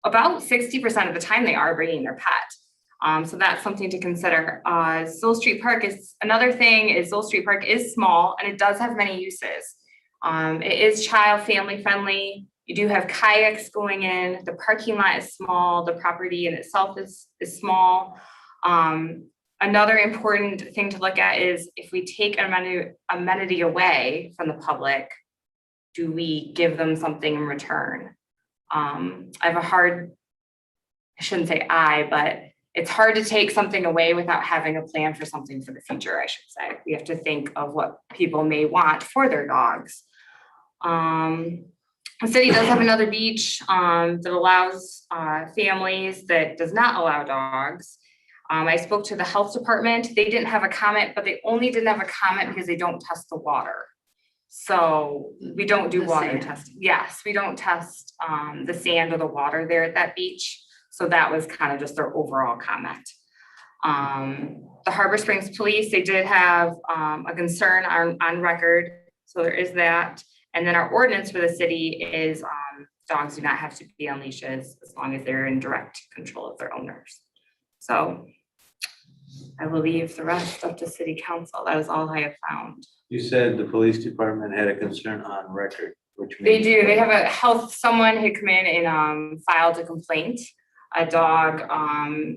about 60% of the time they are bringing their pet. So that's something to consider. Seoul Street Park is another thing. Is Seoul Street Park is small and it does have many uses. It is child family friendly. You do have kayaks going in. The parking lot is small. The property in itself is small. Another important thing to look at is if we take an amenity away from the public, do we give them something in return? I shouldn't say but it's hard to take something away without having a plan for something for the future, I should say. We have to think of what people may want for their dogs. The city does have another beach that allows families that does not allow dogs. I spoke to the health department. They didn't have a comment, but they only didn't have a comment because they don't test the water. So we don't do water testing. Yes, we don't test the sand or the water there at that beach. So that was kind of just their overall comment. The Harbor Springs Police, they did have a concern on record. So there is that. And then our ordinance for the city is dogs do not have to be on leashes as long as they're in direct control of their owners. So I will leave the rest up to city council. That is all I have found. You said the police department had a concern on record, which They means. do. They have someone had come in and filed a complaint. A dog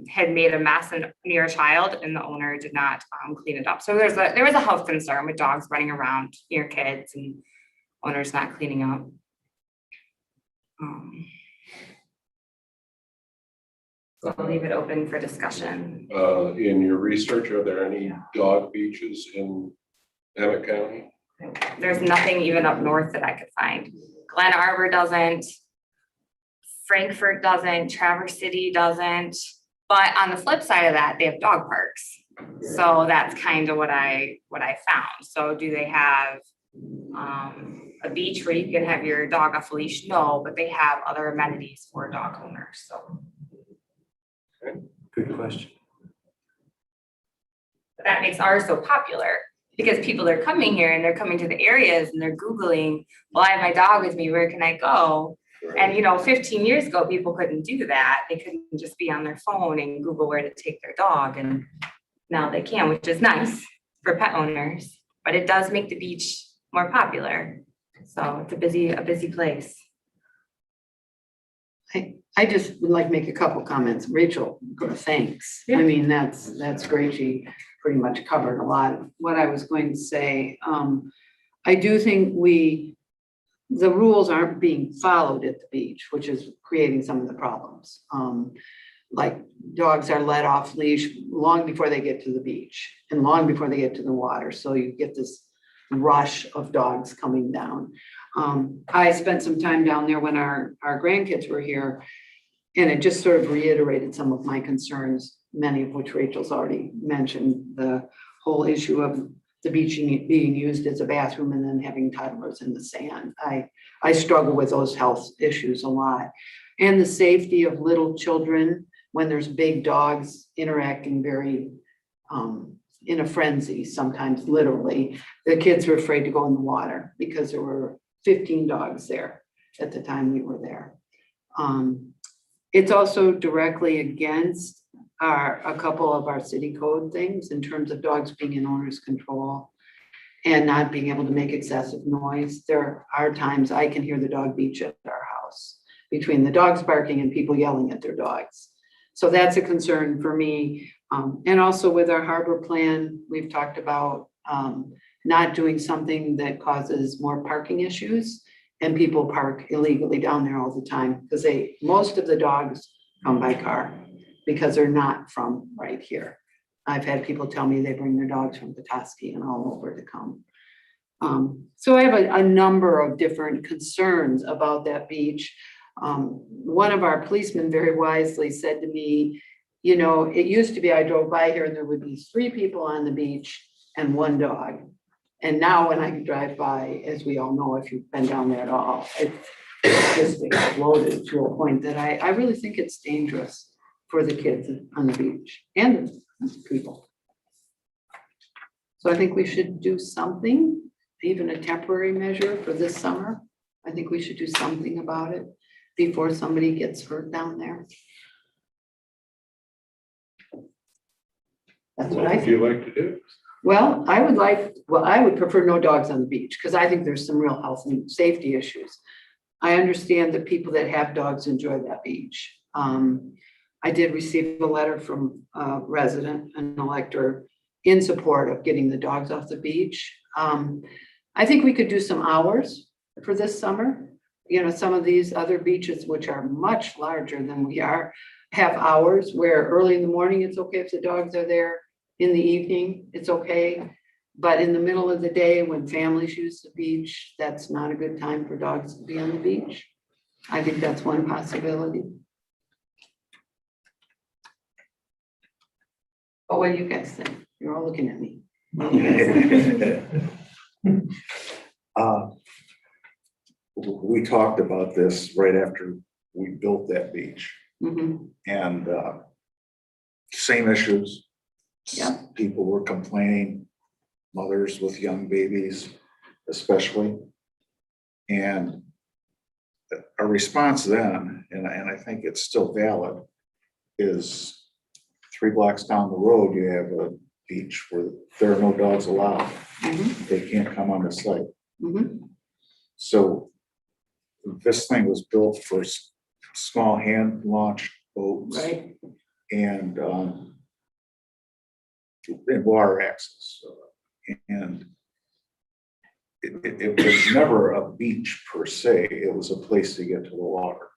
had made a mess near a child and the owner did not clean it up. So there was a health concern with dogs running around near kids and owners not cleaning up. So I'll leave it open for discussion. In your research, are there any dog beaches in Hammock County? There's nothing even up north that I could find. Glen Arbor doesn't, Frankfurt doesn't, Traverse City doesn't. But on the flip side of that, they have dog parks. So that's kind of what I found. So do they have a beach where you can have your dog off a leash? No, but they have other amenities for dog owners. So. Good question. That makes ours so popular because people are coming here and they're coming to the areas and they're Googling, well, I have my dog with me, where can I go? And 15 years ago, people couldn't do that. They couldn't just be on their phone and Google where to take their dog. And now they can, which is nice for pet owners, but it does make the beach more popular. So it's a busy place. I just would like to make a couple comments. Rachel, thanks. I mean, that's great. She pretty much covered a lot. What I was going to say, I do think the rules aren't being followed at the beach, which is creating some of the problems. Like dogs are let off leash long before they get to the beach and long before they get to the water. So you get this rush of dogs coming down. I spent some time down there when our grandkids were here, and it just sort of reiterated some of my concerns, many of which Rachel's already mentioned. The whole issue of the beach being used as a bathroom and then having toddlers in the sand. I struggle with those health issues a lot. And the safety of little children when there's big dogs interacting very in a frenzy, sometimes literally. The kids were afraid to go in the water because there were 15 dogs there at the time we were there. It's also directly against a couple of our city code things in terms of dogs being in owner's control and not being able to make excessive noise. There are times I can hear the dog beach at our house between the dogs barking and people yelling at their dogs. So that's a concern for me. And also with our harbor plan, we've talked about not doing something that causes more parking issues. And people park illegally down there all the time because most of the dogs come by car because they're not from right here. I've had people tell me they bring their dogs from Petoskey and all over to come. So I have a number of different concerns about that beach. One of our policemen very wisely said to me, you know, it used to be I drove by here and there would be 3 people on the beach and 1 dog. And now when I drive by, as we all know, if you've been down there at all, it's just exploded to a point that I really think it's dangerous for the kids on the beach and the people. So I think we should do something, even a temporary measure for this summer. I think we should do something about it before somebody gets hurt down there. That's what I What think. do you like to do? Well, I would prefer no dogs on the beach because I think there's some real health and safety issues. I understand that people that have dogs enjoy that beach. I did receive a letter from a resident, an elector, in support of getting the dogs off the beach. I think we could do some hours for this summer. You know, some of these other beaches, which are much larger than we are, have hours where early in the morning, it's okay if the dogs are there. In the evening, it's okay. But in the middle of the day, when families use the beach, that's not a good time for dogs to be on the beach. I think that's one possibility. But what do you guys think? You're all looking at me. What do you guys think? We talked about this right after we built that beach. Mhm. And same issues. Yeah. People were complaining, mothers with young babies especially. And our response then, and I think it's still valid, is 3 blocks down the road, you have a beach where there are no dogs allowed. Mhm. They can't come on the site. Mhm. So this thing was built for small hand launched boats. Right. And water access. And it was never a beach per se, it was a place to get to the water.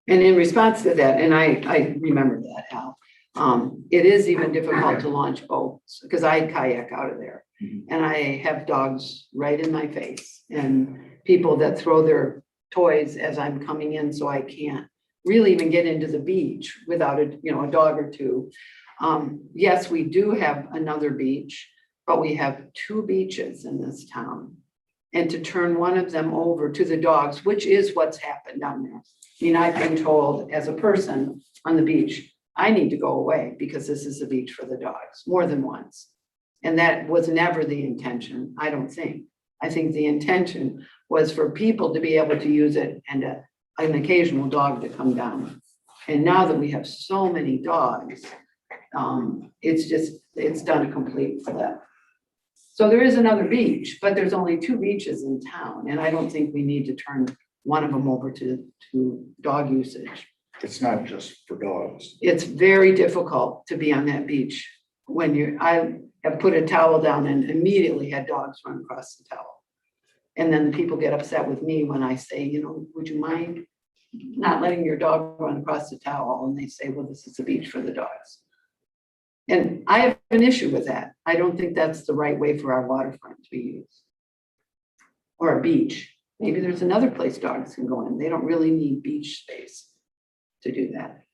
And in response to that, and I remember that, Al, it is even difficult to launch boats because I kayak out of there. And I have dogs right in my face and people that throw their toys as I'm coming in, so I can't really even get into the beach without a dog or 2. Yes, we do have another beach, but we have 2 beaches in this town. And to turn one of them over to the dogs, which is what's happened down there. I mean, I've been told as a person on the beach, I need to go away because this is a beach for the dogs more than once. And that was never the intention, I don't think. I think the intention was for people to be able to use it and an occasional dog to come down. And now that we have so many dogs, it's done a complete flip. So there is another beach, but there's only 2 beaches in town. And I don't think we need to turn one of them over to dog usage. It's not just for dogs. It's very difficult to be on that beach when I have put a towel down and immediately had dogs run across the towel. And then the people get upset with me when I say, would you mind not letting your dog run across the towel? And they say, well, this is a beach for the dogs. And I have an issue with that. I don't think that's the right way for our waterfront to be used. Or a beach. Maybe there's another place dogs can go in. They don't really need beach space to do that.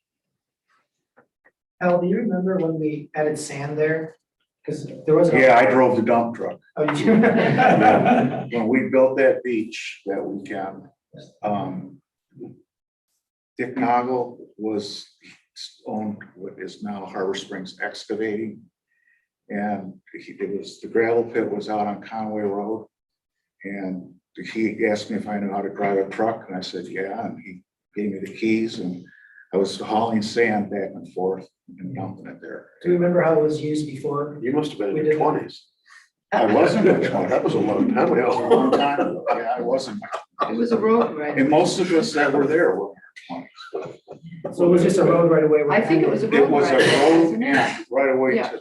Al, do you remember when we added sand there? Because there was. Yeah, I drove the dump truck. Oh, did you? When we built that beach that weekend, Dick Noggle was owned what is now Harbor Springs Excavating. And the gravel pit was out on Conway Road. And he asked me if I knew how to drive a truck. And I said, yeah. And he gave me the keys and I was hauling sand back and forth and dumping it there. Do you remember how it was used before? You must have been We in did your that. twenties. I wasn't in the That was a long time That was a ago. long time ago. Yeah, I wasn't. It was a road, right? And most of us that were there were in our 20s. So it was just a road right away. I think it was a It road. was a right, road wasn't it? and right away Yeah. to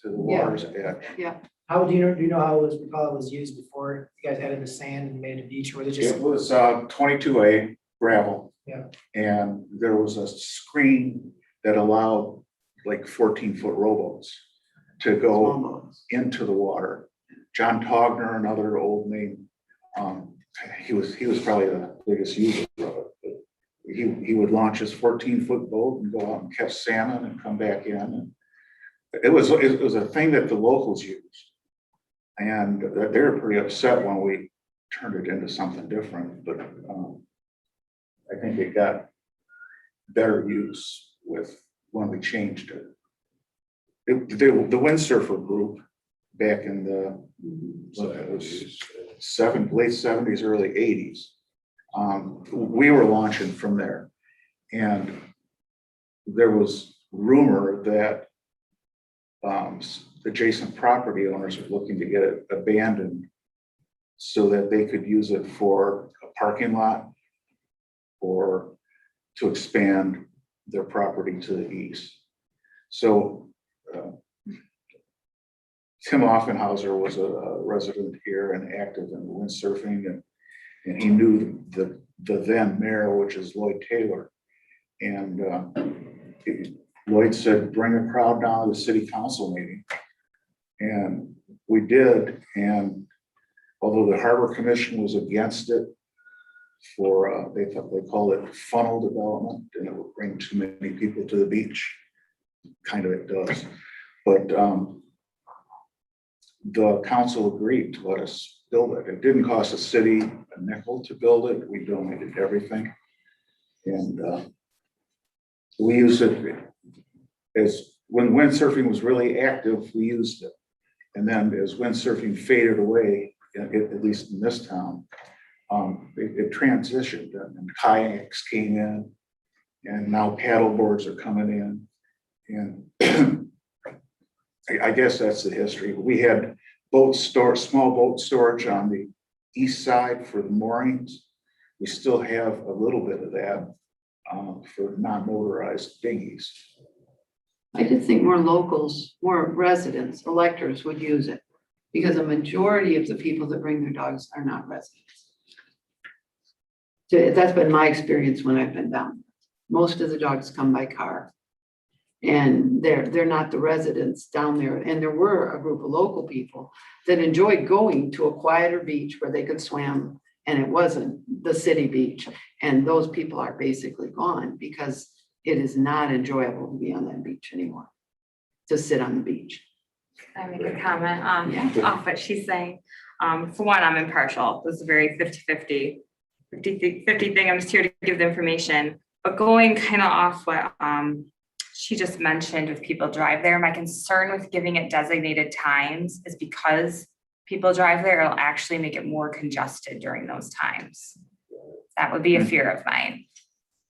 the water's edge. How do you know how it was used before you guys added the sand and made a beach, or was it just? It was 22A gravel. Yeah. And there was a screen that allowed like 14-foot rowboats to go Small boats. into the water. John Togner, another old name, he was probably the biggest user of it. But he would launch his 14-foot boat and go out and catch salmon and come back in. And it was a thing that the locals used. And they were pretty upset when we turned it into something different, but I think it got better use when we changed it. The windsurfer group back in the late 70s, early 80s, we were launching from there. And there was rumor that adjacent property owners were looking to get it abandoned so that they could use it for a parking lot or to expand their property to the east. So Tim Offenhauser was a resident here and active in windsurfing, and he knew the then mayor, which is Lloyd Taylor. And Lloyd said, bring a crowd down to the city council meeting. And we did, and although the Harbor Commission was against it for, they called it funnel development, and it would bring too many people to the beach. Kind of it does. But the council agreed to let us build it. It didn't cost the city a nickel to build it. We donated everything. And we used it as, when windsurfing was really active, we used it. And then as windsurfing faded away, at least in this town, it transitioned, and kayaks came in, and now paddle boards are coming in. And I guess that's the history. We had small boat storage on the east side for the moorings. We still have a little bit of that for non-motorized dinghies. I did think more locals, more residents, electors would use it, because a majority of the people that bring their dogs are not residents. So that's been my experience when I've been down. Most of the dogs come by car. And they're not the residents down there. And there were a group of local people that enjoyed going to a quieter beach where they could swim, and it wasn't the city beach. And those people are basically gone because it is not enjoyable to be on that beach anymore, to sit on the beach. I make a comment on Yeah. off what she's saying. For one, I'm impartial. This is a very 50-50 thing. I'm just here to give the information. But going kind of off what she just mentioned with people drive there, my concern with giving it designated times is because people drive there, it'll actually make it more congested during those times. That would be a fear of mine.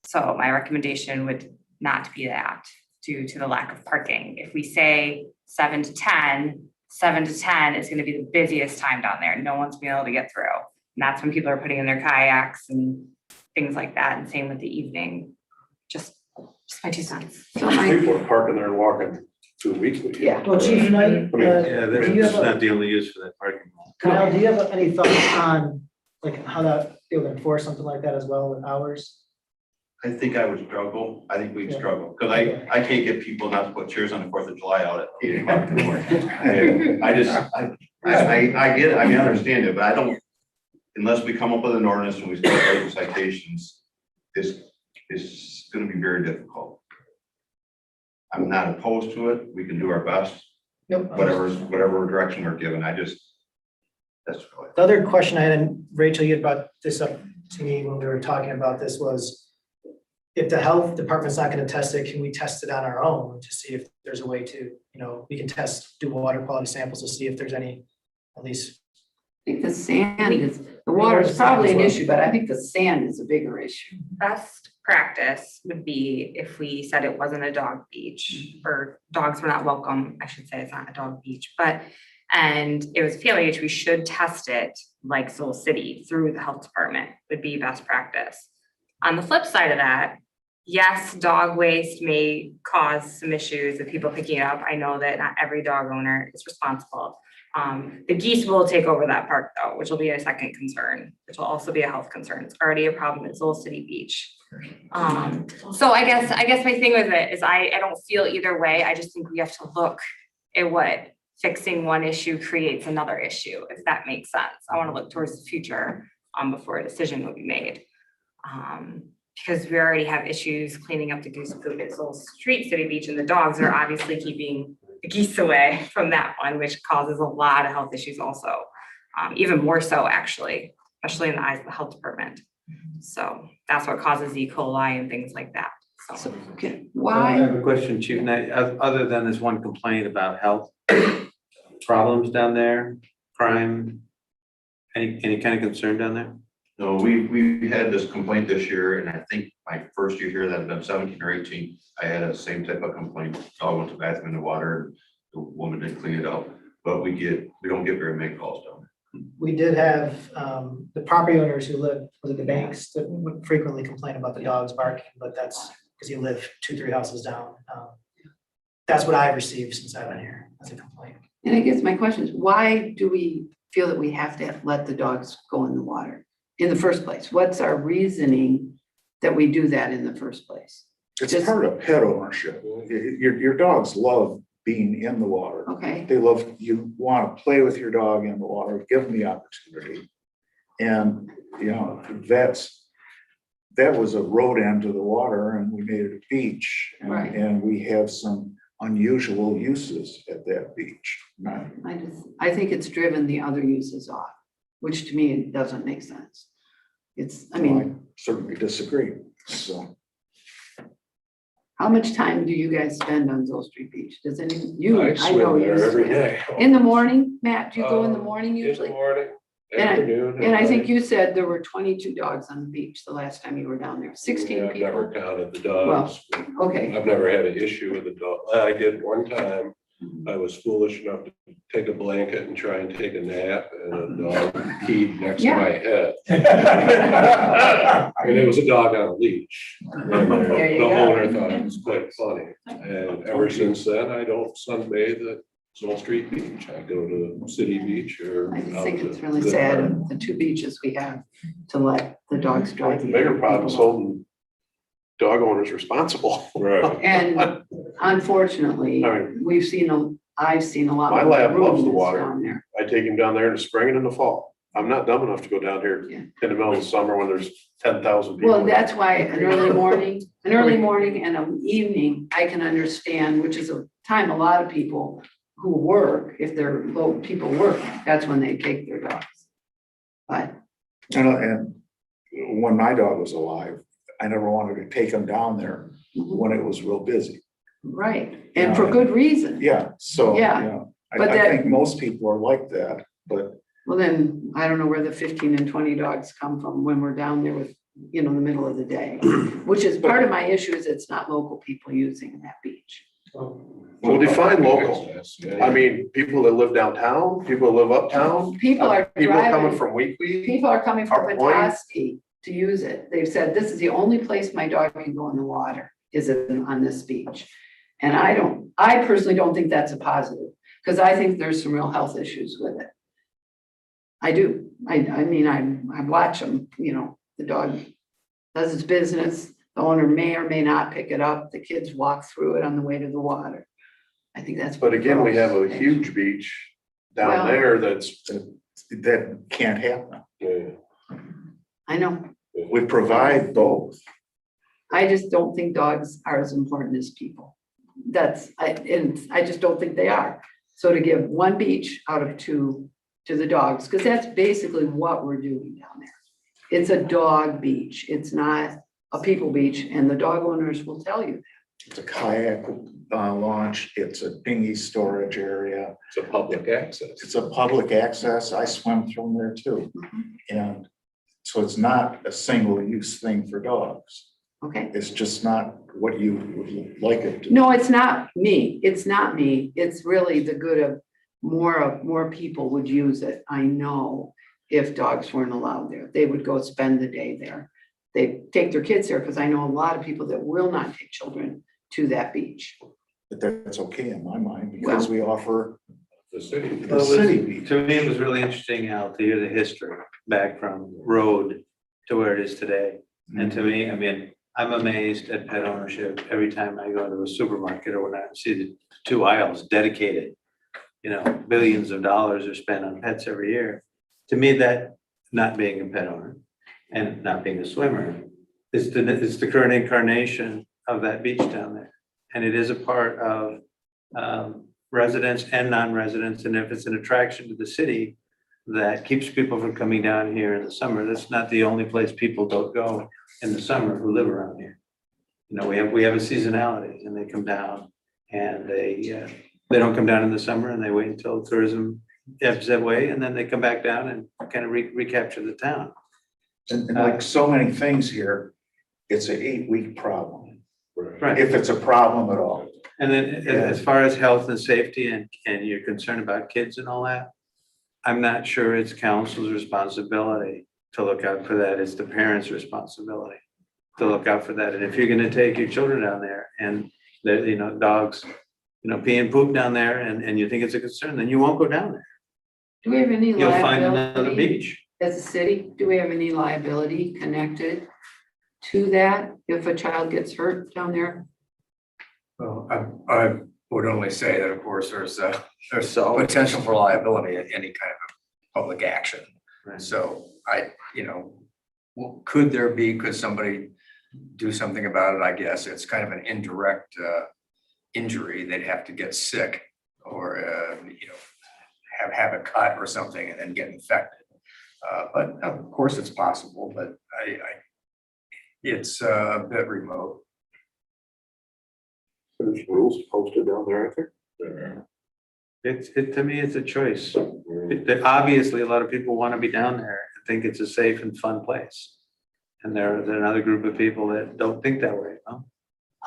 So my recommendation would not be that due to the lack of parking. If we say 7 to 10 is going to be the busiest time down there. No one's being able to get through. And that's when people are putting in their kayaks and things like that. And same with the evening. Just my 2 cents. So People are parking there and walking 2 weeks. Yeah. Well, Chief Knight, Yeah, do you that's have not the only use for that parking lot. Kyle, do you have any thoughts on like how that, be able to enforce something like that as well with hours? I think I would struggle. I think we'd Yeah. struggle, because I can't get people not to put chairs on the 4th of July out at 8 o'clock in the morning. And I get it, I mean, I understand it, but I don't, unless we come up with an ordinance and we start writing citations, it's gonna be very difficult. I'm not opposed to it. We can do our best, Nope. whatever direction we're given. That's really. The other question I had, and Rachel, you had brought this up to me when we were talking about this, was if the health department's not gonna test it, can we test it on our own to see if there's a way to, we can do water quality samples to see if there's any, at least. I think the sand is, The water is probably an issue, but I think the sand is a bigger issue. Best practice would be if we said it wasn't a dog beach, or dogs were not welcome, I should say it's not a dog beach, but, and it was PLH, we should test it like Seoul City through the health department would be best practice. On the flip side of that, yes, dog waste may cause some issues with people picking it up. I know that not every dog owner is responsible. The geese will take over that park though, which will be a second concern, which will also be a health concern. It's already a problem at Seoul City Beach. So I guess my thing with it is I don't feel either way. I just think we have to look at what fixing one issue creates another issue, if that makes sense. I want to look towards the future before a decision will be made. Because we already have issues cleaning up the goose poop at Seoul Street City Beach, and the dogs are obviously keeping the geese away from that one, which causes a lot of health issues also. Even more so actually, especially in the eyes of the health department. So that's what causes E. coli and things like that. So Okay, I why? have a question, Chief. Now, other than this one complaint about health problems down there, crime, any kind of concern down there? No, we had this complaint this year, and I think my first year here, that had been 17 or 18, I had a same type of complaint. Dog went to the bathroom in the water, and the woman didn't clean it up, but we don't get very many calls down there. We did have the property owners who live with the banks that would frequently complain about the dogs barking, but that's because you live 2-3 houses down. That's what I've received since I've been here as a complaint. And I guess my question is, why do we feel that we have to let the dogs go in the water in the first place? What's our reasoning that we do that in the first place? It's part of pet ownership. Your dogs love being in the water. Okay, They love, you want to play with your dog in the water, give them the opportunity. And, you know, that was a road end to the water, and we made it a beach. Right. And we have some unusual uses at that beach. I think it's driven the other uses off, which to me doesn't make sense. I mean, Certainly disagree, so. how much time do you guys spend on Seoul Street Beach? Does any, you, I I know swim you there every swim. day. In the morning, Matt, do you go in the morning In the usually? morning, And I- afternoon. And I think night. you said there were 22 dogs on the beach the last time you were down there, 16 I've never people? counted the dogs. Okay, I've never had an issue with a dog. I did one time. I was foolish enough to take a blanket and try and take a nap, and a dog peed next to my head. And it was a dog on a leash. And There you the go. owner thought it was quite funny. And ever since then, I don't sunbathe at Seoul Street Beach. I go to City Beach or. I just out think to it's really Good sad, Park. of the two beaches we have, to let the dogs drive. The bigger problem is holding dog owners responsible. Right. And unfortunately, I mean, I've seen a lot. my more lab loves the rodents water. down there. I take him down there in the spring and in the fall. I'm not dumb enough to go down here Yeah. in the middle of the summer when there's 10,000 people. Well, that's why an early morning and an evening, I can understand, which is a time a lot of people who work, if they're low people work, that's when they take their dogs. But And when my dog was alive, I never wanted to take him down there when it was real busy. right, and for good reason. Yeah, so, Yeah, yeah, but I that- think most people are like that, but Well, then, I don't know where the 15 and 20 dogs come from when we're down there with, in the middle of the day. Which is part of my issue, is it's not local people using that beach. Well, define local. I mean, people that live downtown, people that live uptown. People are People driving. coming from Weekly. People are coming from Harp Point. Petoskey to use it. They've said, this is the only place my dog can go in the water, is on this beach. And I personally don't think that's a positive, because I think there's some real health issues with it. I do. I mean, I watch them, the dog does its business. The owner may or may not pick it up. The kids walk through it on the way to the water. I think that's. But again, we have a gross. huge beach Well- down there that's, that can't happen. I know. We provide both. I just don't think dogs are as important as people. I just don't think they are. So to give one beach out of two to the dogs, because that's basically what we're doing down there. It's a dog beach. It's not a people beach, and the dog owners will tell you that. It's a kayak launch. It's a dinghy storage area. It's a public access. It's a public access. I swim through there too. And so it's not a single use thing for dogs. Okay. It's just not what you would like it to. No, it's not me. It's not me. It's really the good of more people would use it. I know if dogs weren't allowed there, they would go spend the day there. They take their kids there because I know a lot of people that will not take children to that beach. But that's okay in my mind because we offer The city. the city beach. To me, it was really interesting, Al, to hear the history back from road to where it is today. And to me, I mean, I'm amazed at pet ownership every time I go to a supermarket or when I see the two aisles dedicated. You know, billions of dollars are spent on pets every year. To me, that not being a pet owner and not being a swimmer is the current incarnation of that beach down there. And it is a part of residents and non-residents. And if it's an attraction to the city that keeps people from coming down here in the summer, that's not the only place people don't go in the summer who live around here. You know, we have a seasonality and they come down and they don't come down in the summer and they wait until tourism ebbs that way and then they come back down and kind of recapture the town. And like so many things here, it's an 8-week problem. Right. If it's a problem at all. And then as far as health and safety and you're concerned about kids and all that, I'm not sure it's council's responsibility to look out for that. It's the parents' responsibility to look out for that. And if you're gonna take your children down there and there, you know, dogs, you know, pee and poop down there and you think it's a concern, then you won't go down there. Do we have any You'll find another liability beach. as a city? Do we have any liability connected to that if a child gets hurt down there? Well, I would only say that, of course, there's potential for liability in any kind of public action. Right. So could somebody do something about it? I guess it's kind of an indirect injury. They'd have to get sick or, have a cut or something and then get infected. But of course it's possible, but it's a bit remote. There's rules posted down there, I think. To me, it's a choice. Obviously, a lot of people want to be down there and think it's a safe and fun place. And there's another group of people that don't think that way, huh?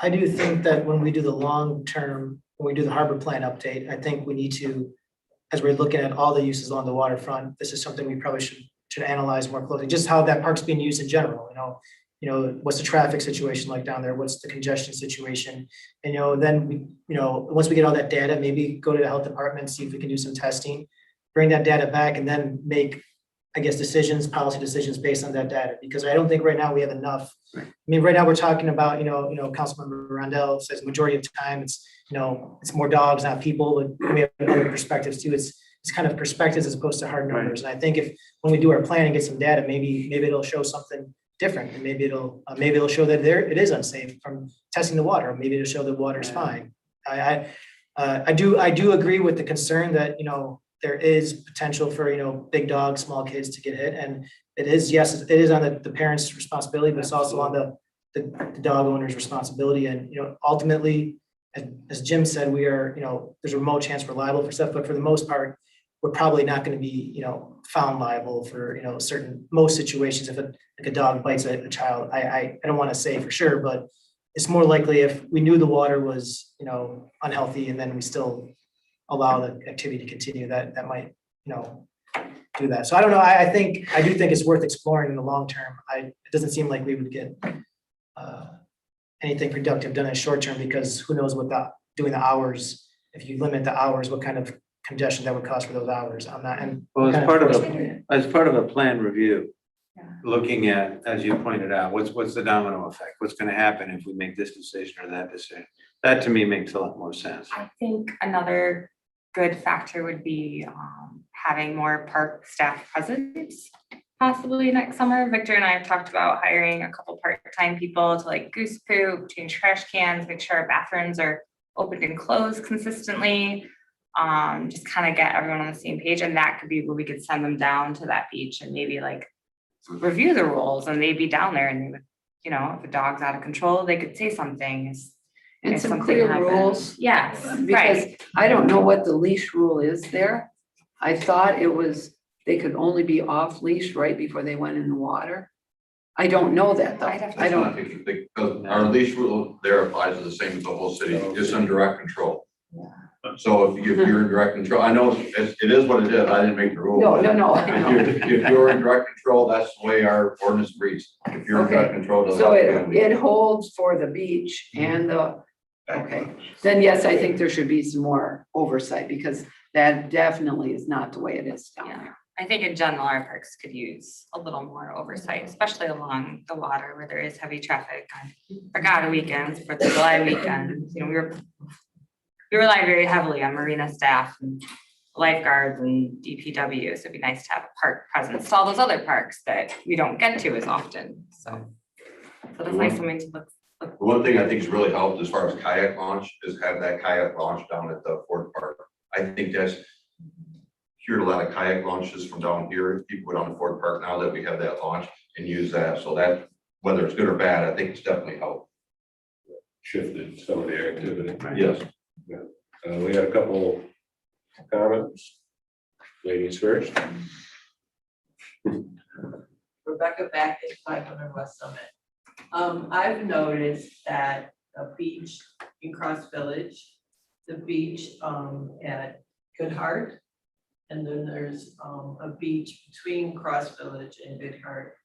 I do think that when we do the long term, when we do the harbor plan update, I think we need to, as we're looking at all the uses along the waterfront, this is something we probably should analyze more closely, just how that park's being used in general, what's the traffic situation like down there? What's the congestion situation? And, then we, once we get all that data, maybe go to the health department, see if we can do some testing, bring that data back and then make, I guess, policy decisions based on that data, because I don't think right now we have enough. Right. I mean, right now we're talking about, Councilmember Rondell says majority of the time it's more dogs, not people, but we have other perspectives too. It's kind of perspectives as opposed to hard numbers. And I think when we do our plan and get some data, maybe it'll show something different, and maybe it'll show that it is unsafe from testing the water. Maybe it'll show the water's fine. I do agree with the concern that there is potential for big dogs, small kids to get hit, and it is on the parents' responsibility, but it's also on the dog owner's responsibility. And ultimately, as Jim said, we are there's a remote chance we're liable for stuff, but for the most part, we're probably not going to be found liable for most situations. If a dog bites a child, I don't want to say for sure, but it's more likely if we knew the water was unhealthy and then we still allow the activity to continue, that might do that. So I don't know. I do think it's worth exploring in the long term. It doesn't seem like we would get anything productive done in the short term, because who knows what doing the hours, if you limit the hours, what kind of congestion that would cause for those hours on that. And well, as part of a plan review, looking at, as you pointed out, what's the domino effect? What's going to happen if we make this decision or that decision? That to me makes a lot more sense. I think another good factor would be having more park staff presence possibly next summer. Victor and I have talked about hiring a couple part-time people to goose poop, change trash cans, make sure our bathrooms are opened and closed consistently. Just kind of get everyone on the same page, and that could be where we could send them down to that beach and maybe review the rules, and they'd be down there and they would, if a dog's out of control, they could say something. And if some something clear happens. rules. Yes, Because right. I don't know what the leash rule is there. I thought it was, they could only be off leash right before they went in the water. I don't know that though. I'd have to- I don't, Because our leash rule there applies to the same as the whole city, just in direct control. So if you're in direct control, I know it is what it is, I didn't make the rule. no. If you're in direct control, that's the way our ordinance reads. If you're in direct control. doesn't So have to be on it holds for the beach and the, okay. Then yes, I think there should be some more oversight because that definitely is not the way it is down there. I think in general, our parks could use a little more oversight, especially along the water where there is heavy traffic on regatta weekends, 4th of July weekends. You know, we rely very heavily on marina staff and lifeguards and DPW. So it'd be nice to have a park presence to all those other parks that we don't get to as often. So that's nice something to look. One thing I think has really helped as far as kayak launch is have that kayak launch down at the Ford Park. I think that's cured a lot of kayak launches from down here. People go down to Ford Park now that we have that launch and use that. So that, whether it's good or bad, I think it's definitely helped. Shifted some of the activity. Yes. We had a couple comments. Ladies first. Rebecca back at 500 West Summit. I've noticed that a beach in Cross Village, the beach at Good Heart, and then there's a beach between Cross Village and Good Heart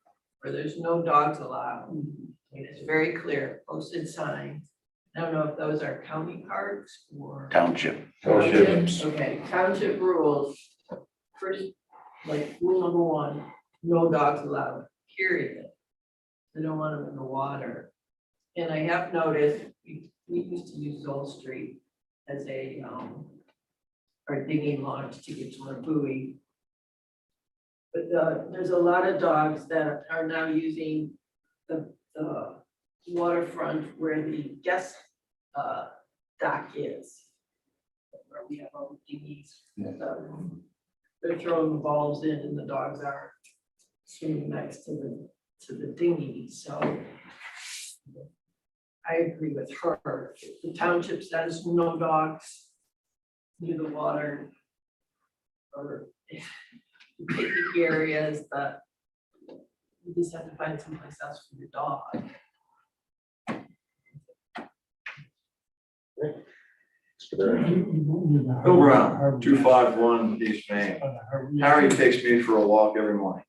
where there's no dogs allowed. I mean, it's very clear, posted signs. I don't know if those are county parks or. Township. Townships. Okay, township rules. First, like rule number 1, no dogs allowed, period. They don't want them in the water. And I have noticed, we used to use Seoul Street as a, our digging launch to get to our buoy. But there's a lot of dogs that are now using the waterfront where the guest dock is. Where we have all the dinghies. They're throwing the balls in and the dogs are swimming next to the dinghy, so. I agree with her. If the township says no dogs near the water. Or picnic areas, but you just have to find someplace else for your dog. Bill Brown, 251 East Main. Harry takes me for a walk every morning.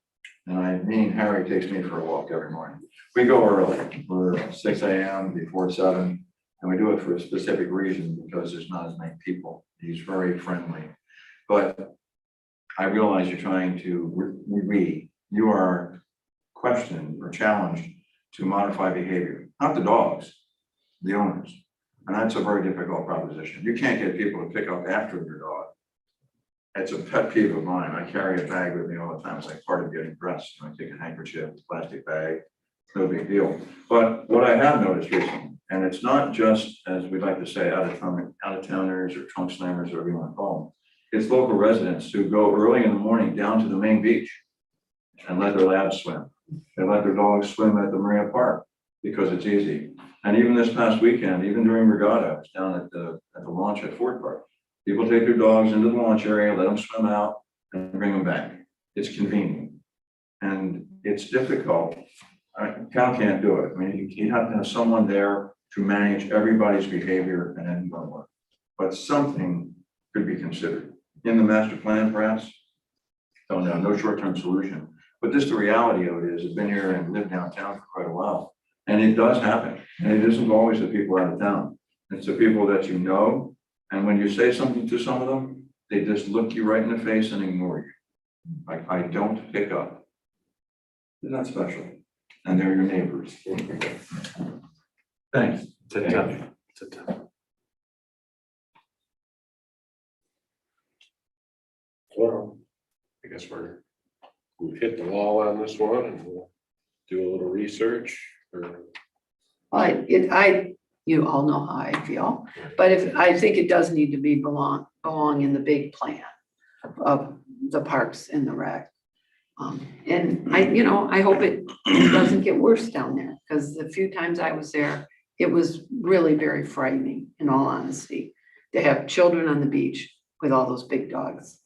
And I mean, Harry takes me for a walk every morning. We go early. We're 6 a.m. before 7. And we do it for a specific reason because there's not as many people. He's very friendly. But I realize you're trying to, you are questioned or challenged to modify behavior, not the dogs, the owners. And that's a very difficult proposition. You can't get people to pick up after your dog. It's a pet peeve of mine. I carry a bag with me all the time. It's like part of getting dressed. I take a handkerchief, plastic bag, no big deal. But what I have noticed recently, and it's not just, as we like to say, out of towners or trunk slammers, or whatever you want to call them. It's local residents who go early in the morning down to the main beach and let their labs swim. They let their dogs swim at the Marina Park because it's easy. And even this past weekend, even during regatta, I was down at the launch at Ford Park. People take their dogs into the launch area, let them swim out and bring them back. It's convenient. And it's difficult. Cal can't do it. I mean, you have to have someone there to manage everybody's behavior and then go to work. But something could be considered in the master plan, perhaps. Don't know, no short-term solution. But just the reality of it is, I've been here and lived downtown for quite a while. And it does happen. And it isn't always the people out of town. It's the people that you know. And when you say something to some of them, they just look you right in the face and ignore you. Like, I don't pick up. They're not special. And they're your neighbors. Thanks. Well, I guess we've hit the wall on this one and we'll do a little research or. You all know how I feel, but I think it does need to be belong in the big plan of the parks and the rec. And I hope it doesn't get worse down there, because the few times I was there, it was really very frightening, in all honesty, to have children on the beach with all those big dogs.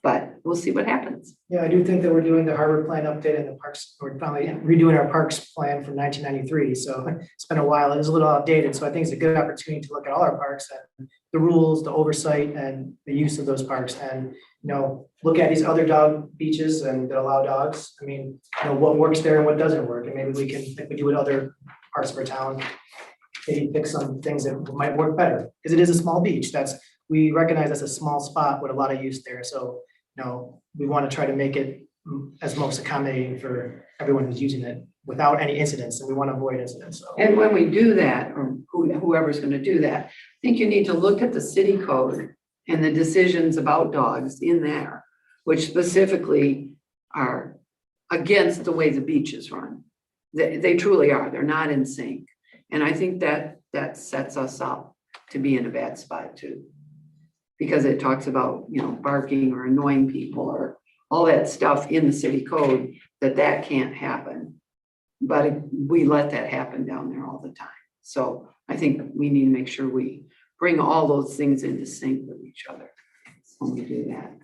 But we'll see what happens. Yeah, I do think that we're doing the harbor plan update in the parks, we're finally redoing our parks plan from 1993, so it's been a while, it is a little outdated, so I think it's a good opportunity to look at all our parks and the rules, the oversight, and the use of those parks, and, look at these other dog beaches and that allow dogs, I mean, what works there and what doesn't work, and maybe we can, like we do in other parts of our town, maybe pick some things that might work better, because it is a small beach, we recognize that's a small spot with a lot of use there, so we want to try to make it as most accommodating for everyone who's using it without any incidents, and we want to avoid incidents, so. And when we do that, or whoever's gonna do that, I think you need to look at the city code and the decisions about dogs in there, which specifically are against the way the beaches run. They truly are, they're not in sync. And I think that sets us up to be in a bad spot too. Because it talks about, barking or annoying people or all that stuff in the city code, that can't happen. But we let that happen down there all the time. So I think we need to make sure we bring all those things into sync with each other when we do that.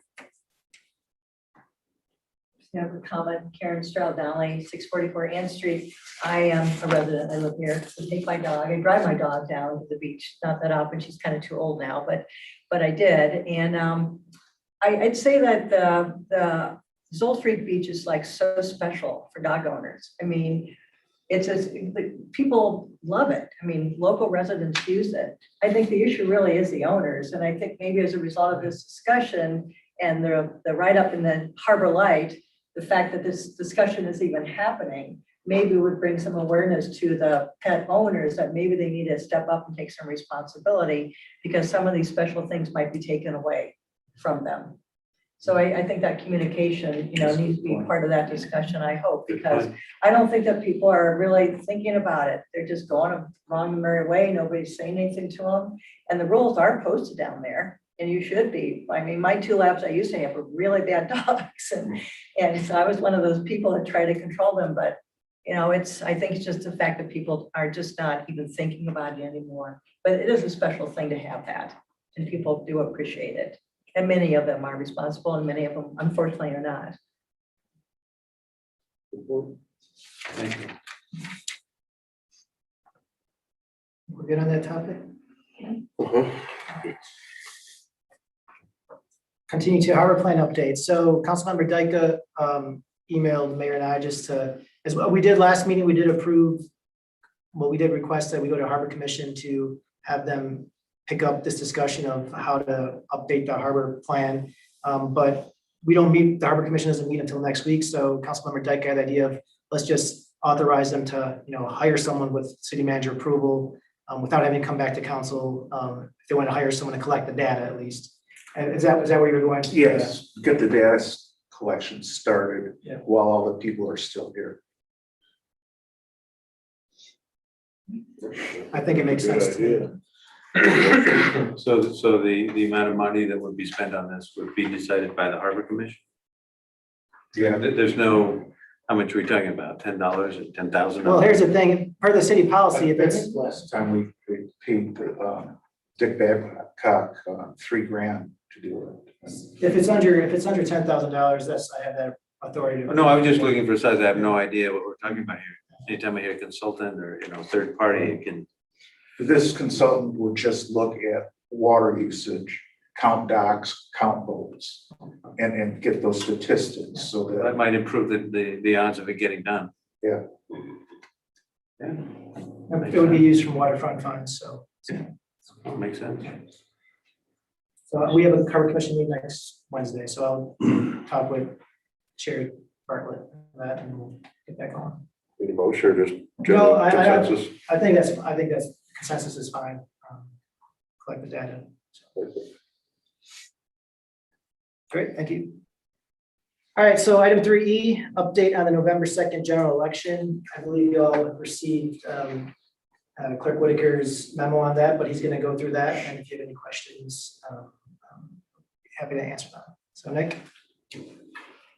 I have a comment, Karen Stroud Donnelly, 644 Ann Street. I am a resident, I live here, I take my dog, I drive my dog down to the beach, not that often, she's kind of too old now, but I did, and I'd say that the Seoul Street Beach is like so special for dog owners. I mean, people love it. I mean, local residents use it. I think the issue really is the owners, and I think maybe as a result of this discussion and the write-up in the Harbor Light, the fact that this discussion is even happening, maybe would bring some awareness to the pet owners that maybe they need to step up and take some responsibility, because some of these special things might be taken away from them. So I think that communication, needs to be part of that discussion, I hope, because I don't think that people are really thinking about it. They're just going a wrong merry way. Nobody's saying anything to them. And the rules are posted down there, and you should be. I mean, my 2 labs I used to have were really bad dogs. And so I was one of those people that try to control them, but I think it's just the fact that people are just not even thinking about it anymore. But it is a special thing to have that, and people do appreciate it. And many of them are responsible, and many of them, unfortunately, are not. Thank you. We're good on that topic? Continue to harbor plan update. So Councilmember Dyke emailed the mayor and I just to, as what we did last meeting, we did approve, well, we did request that we go to Harbor Commission to have them pick up this discussion of how to update the harbor plan. But we don't meet, the Harbor Commission doesn't meet until next week. So Councilmember Dyke had the idea of, let's just authorize them to, hire someone with city manager approval without having to come back to council. If they want to hire someone to collect the data at least. And is that where you're going? Yes, get the data collection started Yeah. while all the people are still here. I think it makes sense to me. So the amount of money that would be spent on this would be decided by the Harbor Commission? Yeah. There's no, how much are we talking about? $10 or $10,000? Well, here's the thing, per the city policy, if it's, Last time we paid Dick Babcock $3,000 to do it. if it's under $10,000, that's, I have that authority to. No, I was just looking for size. I have no idea what we're talking about here. Anytime I hear consultant or, third party, it can. This consultant would just look at water usage, count docks, count boats, and get those statistics so That that, might improve the odds of it getting done. yeah. Yeah. It would be used from waterfront funds, so. Makes sense. So we have a Harbor Commission meeting next Wednesday, so I'll talk with Chair Bartlett on that and we'll get that going. Any motion or just No, general I consensus? think that's consensus is fine. Collect the data. So. Great, thank you. All right, so item 3E, update on the November 2nd general election. I believe you all have received Clerk Whitaker's memo on that, but he's going to go through that. And if you have any questions, happy to answer them. So Nick?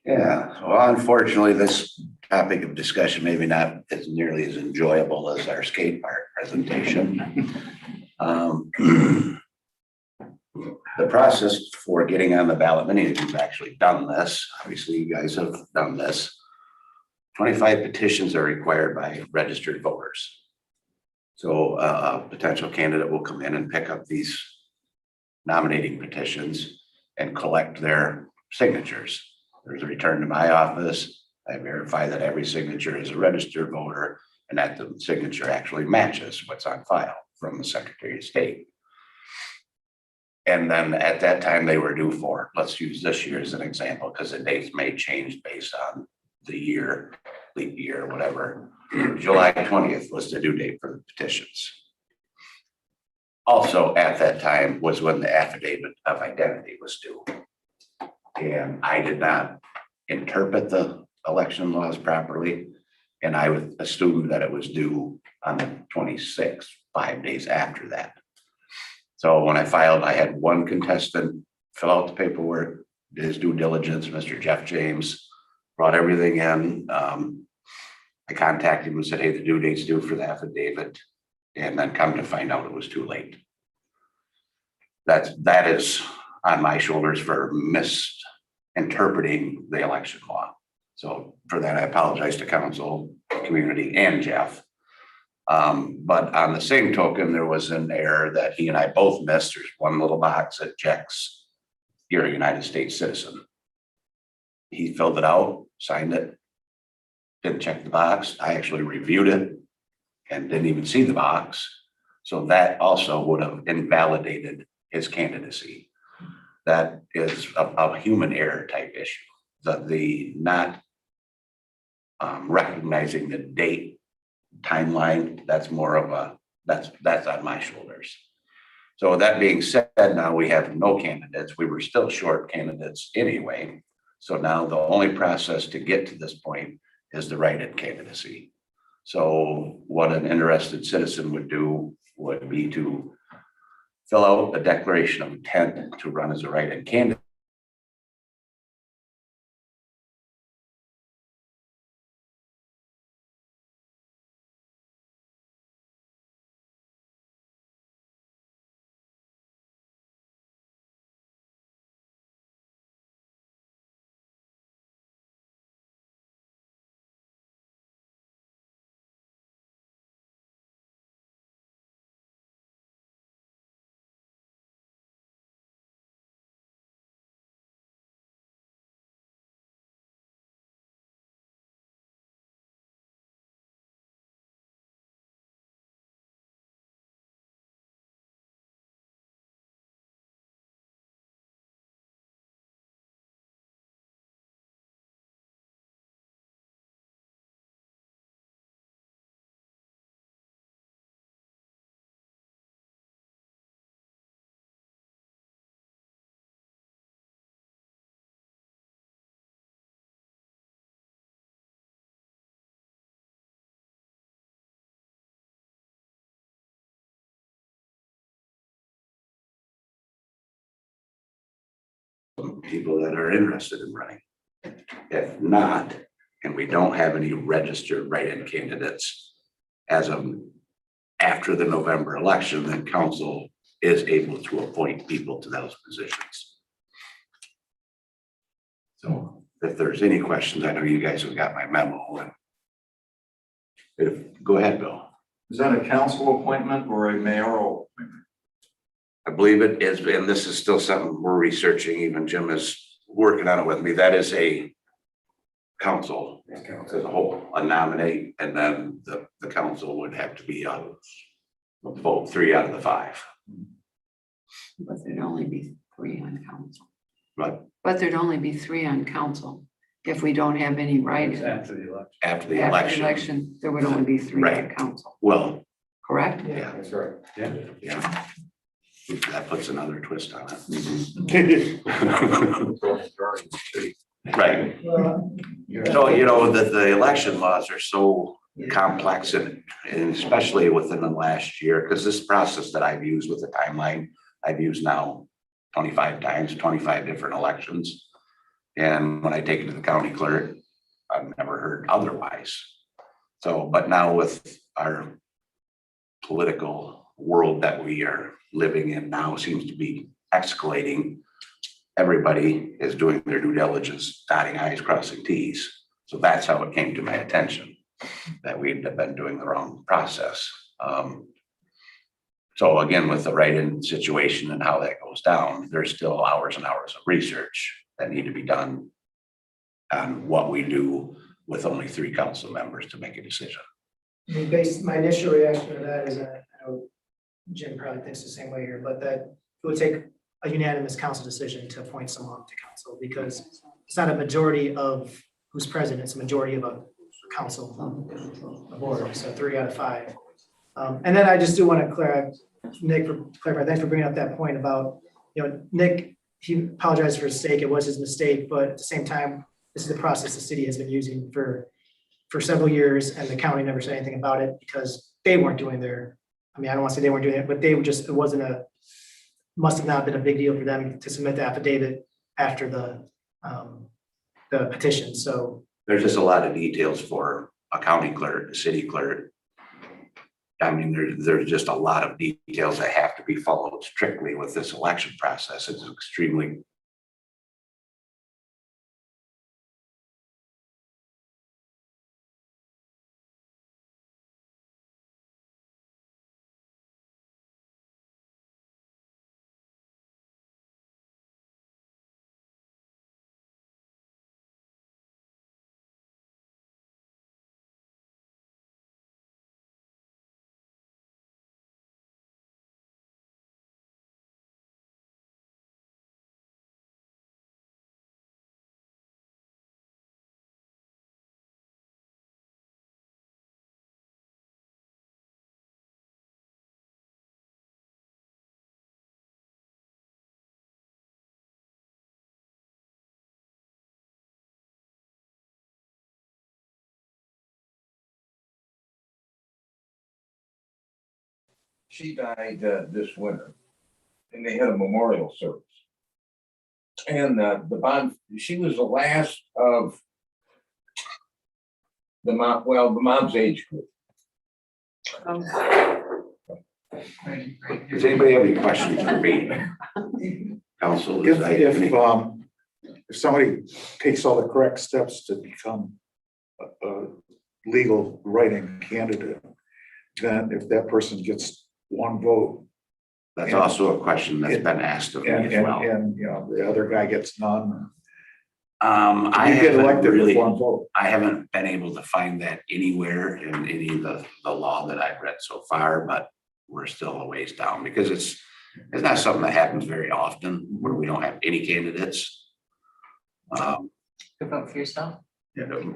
Yeah, well, unfortunately, this topic of discussion, maybe not as nearly as enjoyable as our skate park presentation. The process for getting on the ballot, many of you have actually done this. Obviously, you guys have done this. 25 petitions are required by registered voters. So a potential candidate will come in and pick up these nominating petitions and collect their signatures. There's a return to my office. I verify that every signature is a registered voter and that the signature actually matches what's on file from the Secretary of State. And then at that time they were due for, let's use this year as an example, because the dates may change based on the year, leap year, whatever. July 20th was the due date for the petitions. Also at that time was when the affidavit of identity was due. And I did not interpret the election laws properly. And I would assume that it was due on the 26th, 5 days after that. So when I filed, I had one contestant fill out the paperwork, did his due diligence, Mr. Jeff James, brought everything in. I contacted him and said, hey, the due date's due for the affidavit. And then come to find out it was too late. That is on my shoulders for misinterpreting the election law. So for that, I apologize to council, community, and Jeff. But on the same token, there was an error that he and I both missed. There's one little box that checks, you're a United States citizen. He filled it out, signed it, didn't check the box. I actually reviewed it and didn't even see the box. So that also would have invalidated his candidacy. That is a human error type issue. The not recognizing the date timeline, that's more of a, that's on my shoulders. So that being said, now we have no candidates. We were still short candidates anyway. So now the only process to get to this point is the write-in candidacy. So what an interested citizen would do would be to fill out a declaration of intent to run as a write-in candidate. People that are interested in running. If not, and we don't have any registered write-in candidates as of after the November election, then council is able to appoint people to those positions. So if there's any questions, I know you guys have got my memo. Go ahead, Bill. Is that a council appointment or a mayoral appointment? I believe it is, and this is still something we're researching, even Jim is working on it with me. That is a council as a whole, a nominate, and then the council would have to be a vote 3 out of the 5. But there'd only be 3 on council. Right. But there'd only be 3 on council if we don't have any write-in. After the election. After the election. There would only be 3 on Right. council, Well, correct? yeah, That's right. yeah. That puts another twist on it. Right. So, you know, the election laws are so complex and especially within the last year, because this process that I've used with the timeline, I've used now 25 times, 25 different elections. And when I take it to the county clerk, I've never heard otherwise. So, but now with our political world that we are living in now seems to be escalating. Everybody is doing their due diligence, dotting i's, crossing t's. So that's how it came to my attention, that we'd been doing the wrong process. So again, with the write-in situation and how that goes down, there's still hours and hours of research that need to be done on what we do with only 3 council members to make a decision. I mean, my initial reaction to that is, I know Jim probably thinks the same way here, but that it would take a unanimous council decision to appoint someone to council, because it's not a majority of who's present, it's a majority of a council board, so 3 out of 5. And then I just do want to clarify, thanks for bringing up that point about, Nick, he apologized for his mistake, it was his mistake, but at the same time, this is the process the city has been using for several years, and the county never said anything about it because they weren't doing their, I mean, I don't want to say they weren't doing it, but they were just, must have not been a big deal for them to submit the affidavit after the petition, so. There's just a lot of details for a county clerk, a city clerk. I mean, there's just a lot of details that have to be followed strictly with this election process. It's extremely. She died this winter, and they had a memorial service. And the bond, she was the last of the mom's age group. Does anybody have any questions for me? Council, If somebody takes all the correct steps to become a legal write-in candidate, then if that person gets 1 vote. That's also a question that's been asked of me as well. And the other guy gets none. I You get haven't elected with really, 1 vote. I haven't been able to find that anywhere in any of the law that I've read so far, but we're still a ways down because it's not something that happens very often where we don't have any candidates. Vote for yourself.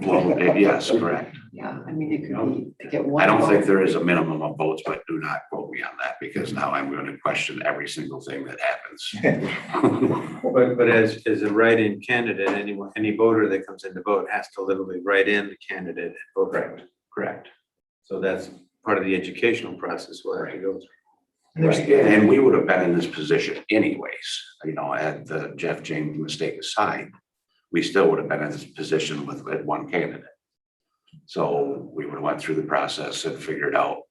Well, yes, correct. Yeah, I mean, it could be, to get 1 I don't think vote. there is a minimum of votes, but do not quote me on that because now I'm going to question every single thing that happens. But as a write-in candidate, any voter that comes in to vote has to literally write in the candidate and vote. Correct. Correct. So that's part of the educational process we'll have to go through. Right. And we would have been in this position anyways, had the Jeff James mistake aside, we still would have been in this position with 1 candidate. So we would have went through the process and figured out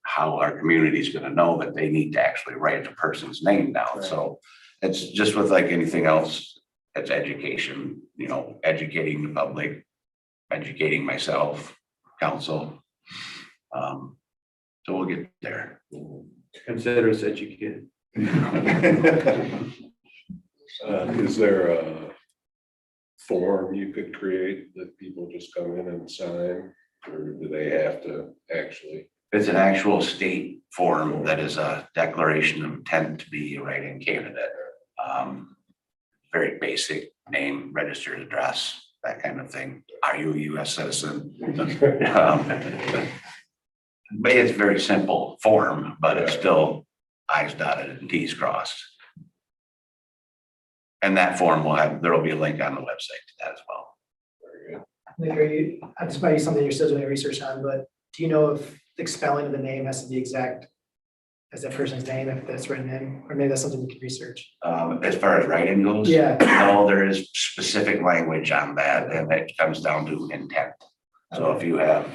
how our community is going to know that they need to actually write a person's name down. Right. So it's just with like anything else, it's education, educating the public, educating myself, council. So we'll get there. Consider us educated. Is there a form you could create that people just come in and sign, or do they have to actually? It's an actual state form that is a declaration of intent to be a write-in candidate. Very basic name, registered address, that kind of thing. Are you a US citizen? But it's very simple form, but it's still I's dotted and T's crossed. And that form there'll be a link on the website to that as well. Nick, this might be something you're still doing research on, but do you know if the spelling of the name has to be exact as that person's name, if that's written in, or maybe that's something we can research. As far as writing goes. Yeah. No, there is specific language on that, and it comes down to intent. So if you have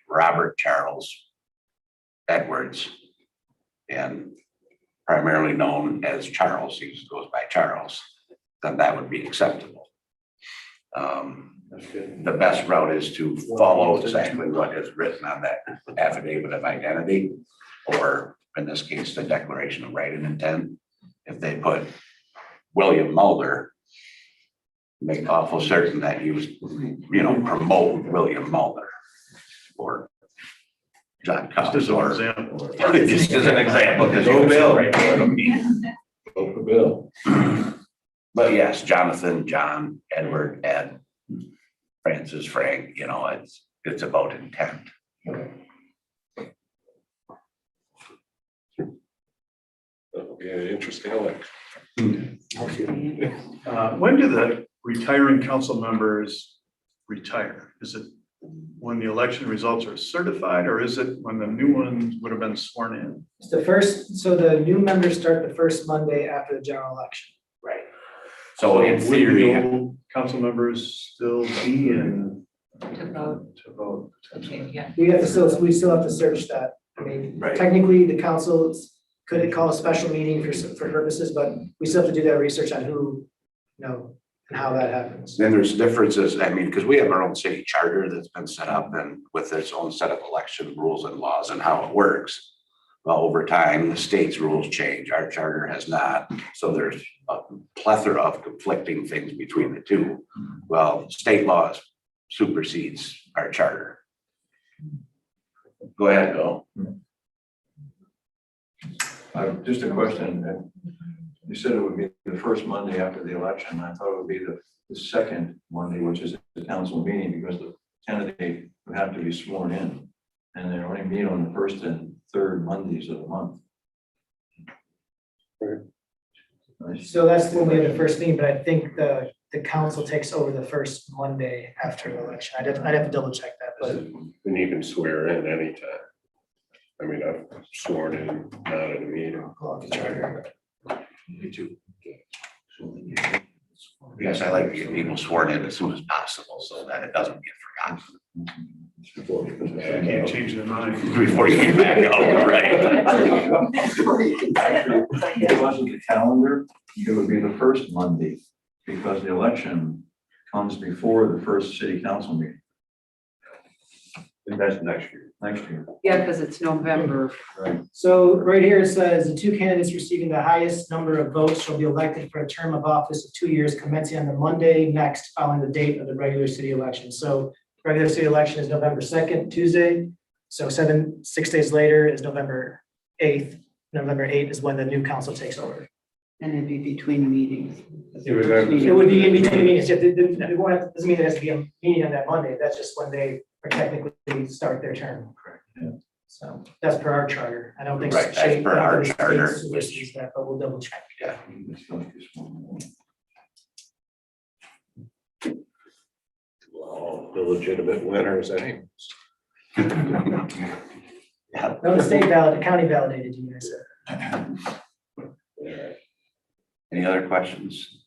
Robert Charles Edwards, and primarily known as Charles, he goes by Charles, then that would be acceptable. The best route is to follow exactly what is written on that affidavit of identity, or in this case, the declaration of right and intent. If they put William Mulder, make awful certain that you, promote William Mulder or John Cox, Just as an or example. just as an example. because Go you- Bill. Vote for Bill. But yes, Jonathan, John, Edward, Ed, Francis, Frank, it's about intent. That'll be an interesting election. When do the retiring council members retire? Is it when the election results are certified, or is it when the new ones would have been sworn in? It's the first, so the new members start the first Monday after the general election. Right. So in would the theory, old council members still be in To vote. to vote? Yeah. We still have to search that. I mean, Right. technically, the council could call a special meeting for purposes, but we still have to do that research on who, and how that happens. then there's differences, because we have our own city charter that's been set up and with its own set of election rules and laws and how it works. Well, over time, the state's rules change, our charter has not, so there's a plethora of conflicting things between the two. Well, state laws supersedes our charter. Go ahead, Bill. Just a question. You said it would be the first Monday after the election. I thought it would be the second Monday, which is the council meeting, because the candidate would have to be sworn in. And they only meet on the first and third Mondays of the month. So that's when we have the first meeting, but I think the council takes over the first Monday after the election. I'd have to double check that, but And you can swear in anytime. I've sworn in, not at a meeting. pull out the charter. Me too. Yes, I like to get people sworn in as soon as possible so that it doesn't get forgotten. You can't change their mind. Before you get back out, right? If it wasn't the calendar, it would be the first Monday, because the election comes before the first city council meeting. And that's next year. Yeah, because it's November. Right. So right here it says the two candidates receiving the highest number of votes shall be elected for a term of office of 2 years commencing on the Monday next following the date of the regular city election. So regular city election is November 2nd, Tuesday. So 6 days later is November 8th. November 8th is when the new council takes over. And it'd be between meetings. It would be in between meetings. It won't have, doesn't mean it has to be a meeting on that Monday. That's just when they are technically start their term. Correct. Yeah. So that's per our charter. I don't think. Right, that's state- per our I don't think the charter, state supersedes that, but we'll double check. Yeah. All illegitimate winners, anyways. Yeah. No, the state the county validated you guys. Any other questions?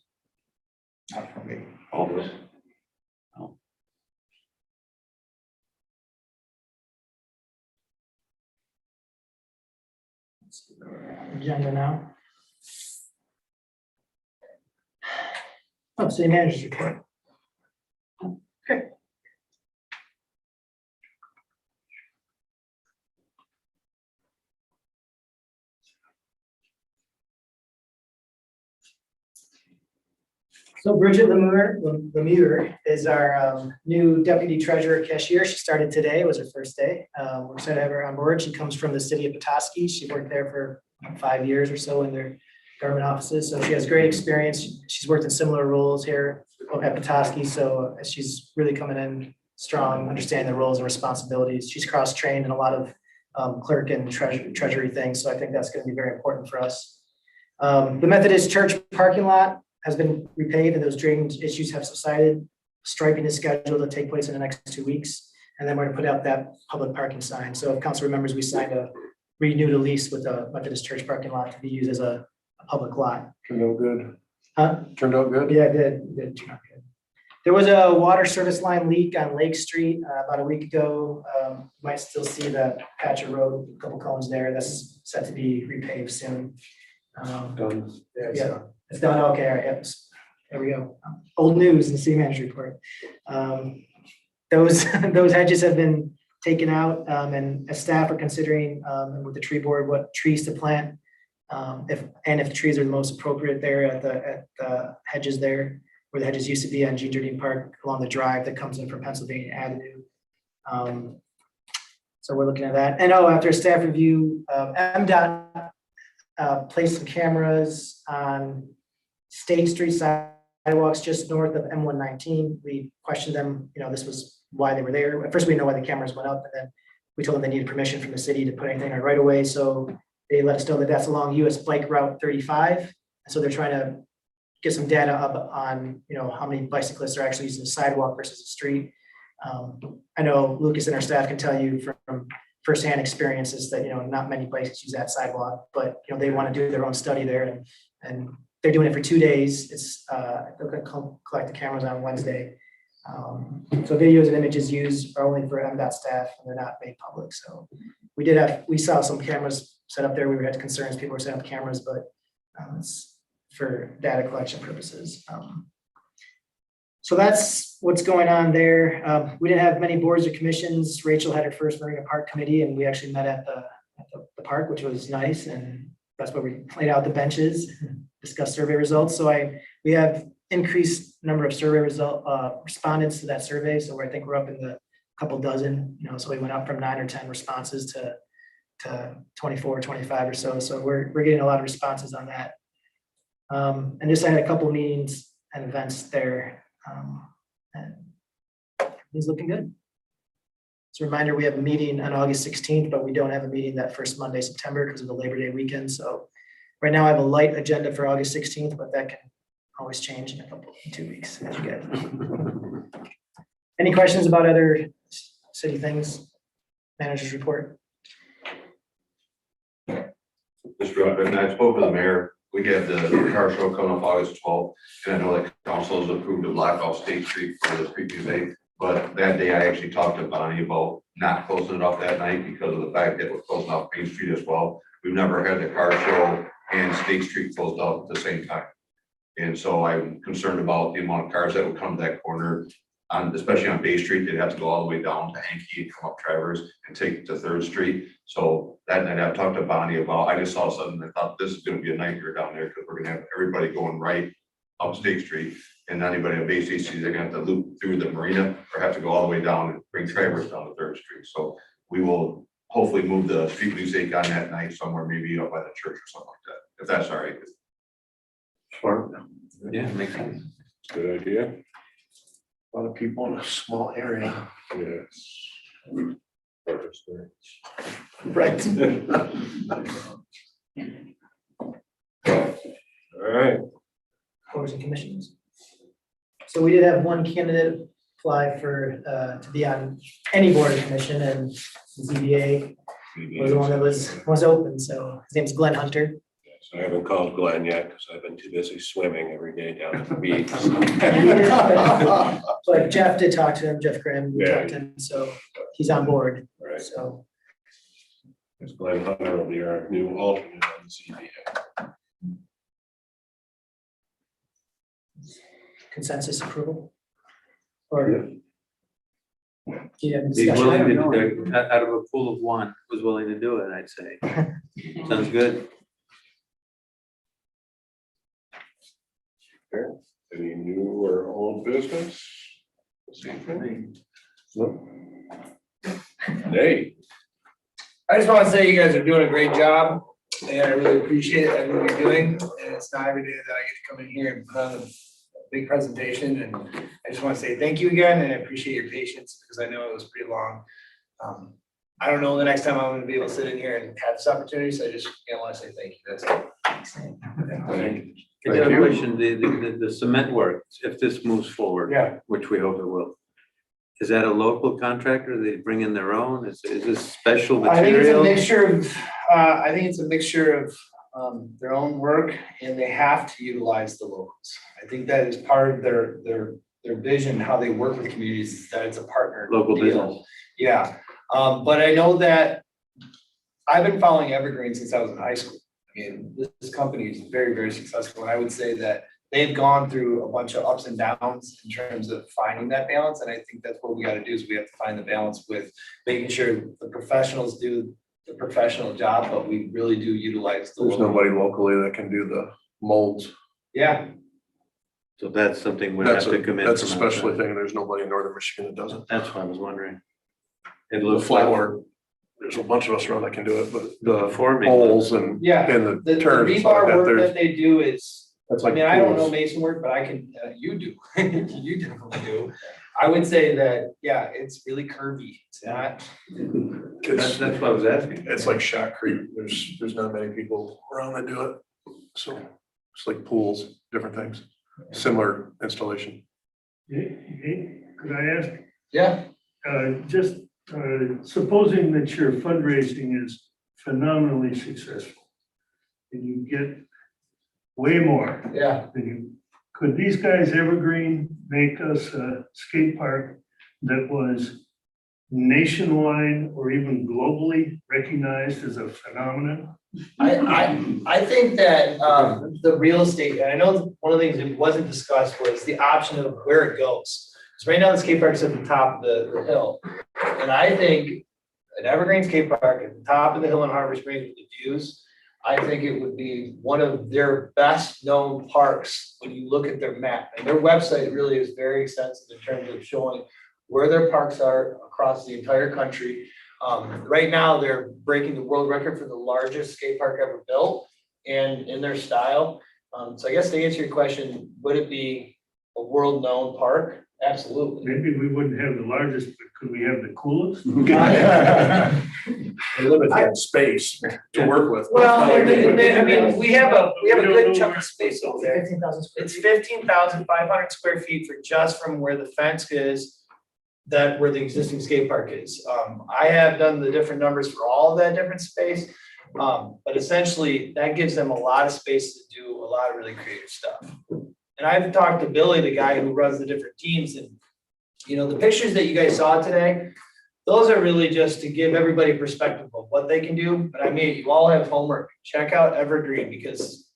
Not for me. All those? No. Agenda now. Oh, city managers report. Okay. So Bridget Lemure is our new deputy treasurer cashier. She started today, it was her first day. We're excited to have her on board. She comes from the city of Petoskey. She worked there for 5 years or so in their government offices. So she has great experience. She's worked in similar roles here at Petoskey. So she's really coming in strong, understanding the roles and responsibilities. She's cross-trained in a lot of clerk and treasury things. So I think that's going to be very important for us. The Methodist Church parking lot has been repaved and those drainage issues have subsided. Striping is scheduled to take place in the next 2 weeks. And then we're going to put out that public parking sign. So if council remembers, we signed a renewed a lease with the Methodist Church parking lot to be used as a public lot. Turned out good. Huh? Turned out good. Yeah, it did turn out good. There was a water service line leak on Lake Street about a week ago. You might still see that patch of road, a couple cones there. That's set to be repaved soon. Done. Yeah, it's done. Okay, all right, yep. There we go. Old news in the city manager report. Those hedges have been taken out, and as staff are considering with the tree board what trees to plant. If the trees are the most appropriate there at the hedges there, where the hedges used to be on Jean Jardine Park along the drive that comes in from Pennsylvania Avenue. So we're looking at that. And after a staff review, MDOT placed some cameras on State Street sidewalks just north of M119. We questioned them, this was why they were there. At first, we didn't know why the cameras went up, and then we told them they needed permission from the city to put anything on right away. So they let us know that that's along US Bike Route 35. And so they're trying to get some data up on, how many bicyclists are actually using the sidewalk versus the street. I know Lucas and our staff can tell you from firsthand experiences that, not many bikes use that sidewalk, but, they want to do their own study there, and they're doing it for 2 days. They're going to collect the cameras on Wednesday. So videos and images used are only for MDOT staff, and they're not made public. So we saw some cameras set up there. We had concerns people were setting up cameras, but it's for data collection purposes. So that's what's going on there. We didn't have many boards or commissions. Rachel had her first Marina Park committee, and we actually met at the park, which was nice. And that's where we laid out the benches, discussed survey results. So we have increased number of survey respondents to that survey. So I think we're up in the couple dozen, so we went up from 9 or 10 responses to 24, 25 or so. So we're getting a lot of responses on that. And just I had a couple meetings and events there. And it's looking good. As a reminder, we have a meeting on August 16th, but we don't have a meeting that first Monday, September, because of the Labor Day weekend. So right now I have a light agenda for August 16th, but that can always change in 2 weeks, as you get. Any questions about other city things? Manager's report. Just real quick, and I spoke with the mayor. We have the car show coming up August 12th, and I know that council has approved to block off State Street for the street music. But that day I actually talked to Bonnie about not closing it off that night because of the fact that we're closing off Main Street as well. We've never had the car show and State Street closed out at the same time. And so I'm concerned about the amount of cars that would come to that corner, especially on Bay Street. They'd have to go all the way down to Hankey and come up Travers and take to 3rd Street. So that night I've talked to Bonnie about, I just saw something, I thought this is gonna be a nightmare down there because we're gonna have everybody going right up State Street. And anybody on Bay Street, they're gonna have to loop through the marina or have to go all the way down and bring Travers down to 3rd Street. So we will hopefully move the street music on that night somewhere, maybe up by the church or something like that, if that's all right. Smart. Yeah, makes sense. Good idea. A lot of people in a small area. Yes. Right. All right. Boards and commissions. So we did have one candidate apply for to be on any board or commission, and the ZBA was the one that was open. So his name's Glenn Hunter. So I haven't called Glenn yet because I've been too busy swimming every day down at the beach. But Jeff did talk to him, Jeff Graham Yeah. talked to him, so he's on board. Right. So Because Glenn Hunter will be our new alternate on the ZBA. consensus approval? Or? Do you have He's discussion? willing to, out of a pool of one, was willing to do it, I'd say. Sounds good. Okay. Any new or old business? this evening? No? Nate? I just want to say you guys are doing a great job, and I really appreciate everything you're doing. And it's not every day that I get to come in here and put on a big presentation. And I just want to say thank you again, and I appreciate your patience because I know it was pretty long. I don't know the next time I'm going to be able to sit in here and have this opportunity, so I just want to say thank you. That's it. I got a question, the cement work, if this moves forward. Yeah. Which we hope it will. Is that a local contractor? They bring in their own? Is this special I think it's a material? mixture of I think it's a mixture of their own work, and they have to utilize the locals. I think that is part of their vision, how they work with communities, is that it's a partner. Local deal. business. Yeah, but I know that I've been following Evergreen since I was in high school. I mean, this company is very, very successful, and I would say that they've gone through a bunch of ups and downs in terms of finding that balance, and I think that's what we gotta do, is we have to find the balance with making sure the professionals do the professional job, but we really do utilize the. There's nobody locally that can do the molds. Yeah. So that's something we have to commit. That's a from specialty outside. thing. There's nobody in northern Michigan that does it. That's what I was wondering. It The looks like floor, there's a bunch of us around that can do it, but the forming. holes and Yeah, and the the turns and stuff rebar like that, work that there's, they do is, that's I like. mean, I don't know tools. mason work, but I can, you do, you definitely do. I would say that, yeah, it's really curvy. It's not. That's what I was asking. It's like shotcrete. There's not many people around that do it. So it's like pools, different things, similar installation. Hey, could I ask, Yeah. just supposing that your fundraising is phenomenally successful and you get way more Yeah. than you, could these guys Evergreen make us a skate park that was nationwide or even globally recognized as a phenomenon? I think that the real estate, and I know one of the things that wasn't discussed was the option of where it goes. So right now the skate park is at the top of the hill. And I think an Evergreen skate park at the top of the hill in Harbor Springs with the views, I think it would be one of their best known parks when you look at their map. And their website really is very extensive in terms of showing where their parks are across the entire country. Right now, they're breaking the world record for the largest skate park ever built and in their style. So I guess to answer your question, would it be a world-known park? Absolutely. Maybe we wouldn't have the largest, but could we have the coolest? Limited space to work with. Well, I mean, we have a good chunk of space over there. 15,000 square It's 15,500 square feet for just from where the fence is, that where the existing skate park is. I have done the different numbers for all of that different space. But essentially that gives them a lot of space to do a lot of really creative stuff. And I've talked to Billy, the guy who runs the different teams, and you know, the pictures that you guys saw today, those are really just to give everybody perspective of what they can do. But I mean, you all have homework. Check out Evergreen, because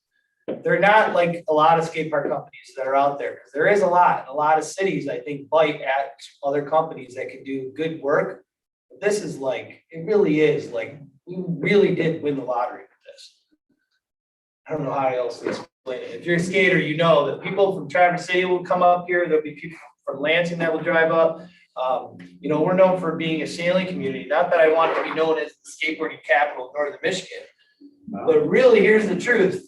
they're not like a lot of skate park companies that are out there. Because there is a lot of cities, I think, bite at other companies that can do good work. But this is like, it really is like, we really did win the lottery with this. I don't know how else to explain it. If you're a skater, you know that people from Traverse City will come up here. There'll be people from Lansing that will drive up. You know, we're known for being a sailing community. Not that I want to be known as the skateboarding capital of Northern Michigan, but really, here's the truth.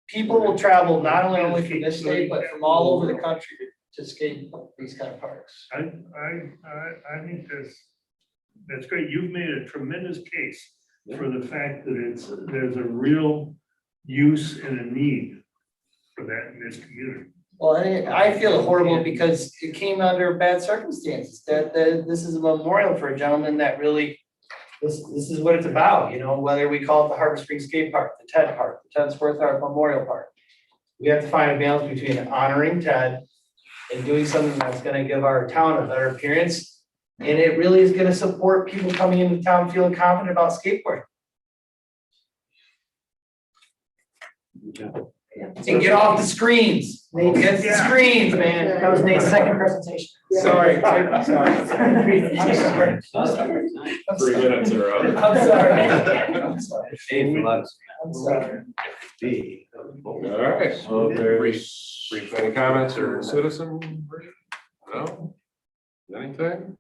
People will travel not only from this state, but from all over the country to skate these kind of parks. I think that's great. You've made a tremendous case for the fact that there's a real use and a need for that in this community. Well, I feel horrible because it came under bad circumstances, that this is a memorial for a gentleman that really, this is what it's about, you know, whether we call it the Harbor Springs Skate Park, the Ted Park, the Ted Swarthout Memorial Park. We have to find a balance between honoring Ted and doing something that's gonna give our town a better appearance. And it really is gonna support people coming into town feeling confident about skateboarding. And get off the screens. Get the screens, man. That was Nate's second presentation. Sorry. I'm sorry. 3 minutes are up. I'm sorry. I'm sorry. All right, so there's brief any comments or citizen? No? Anything?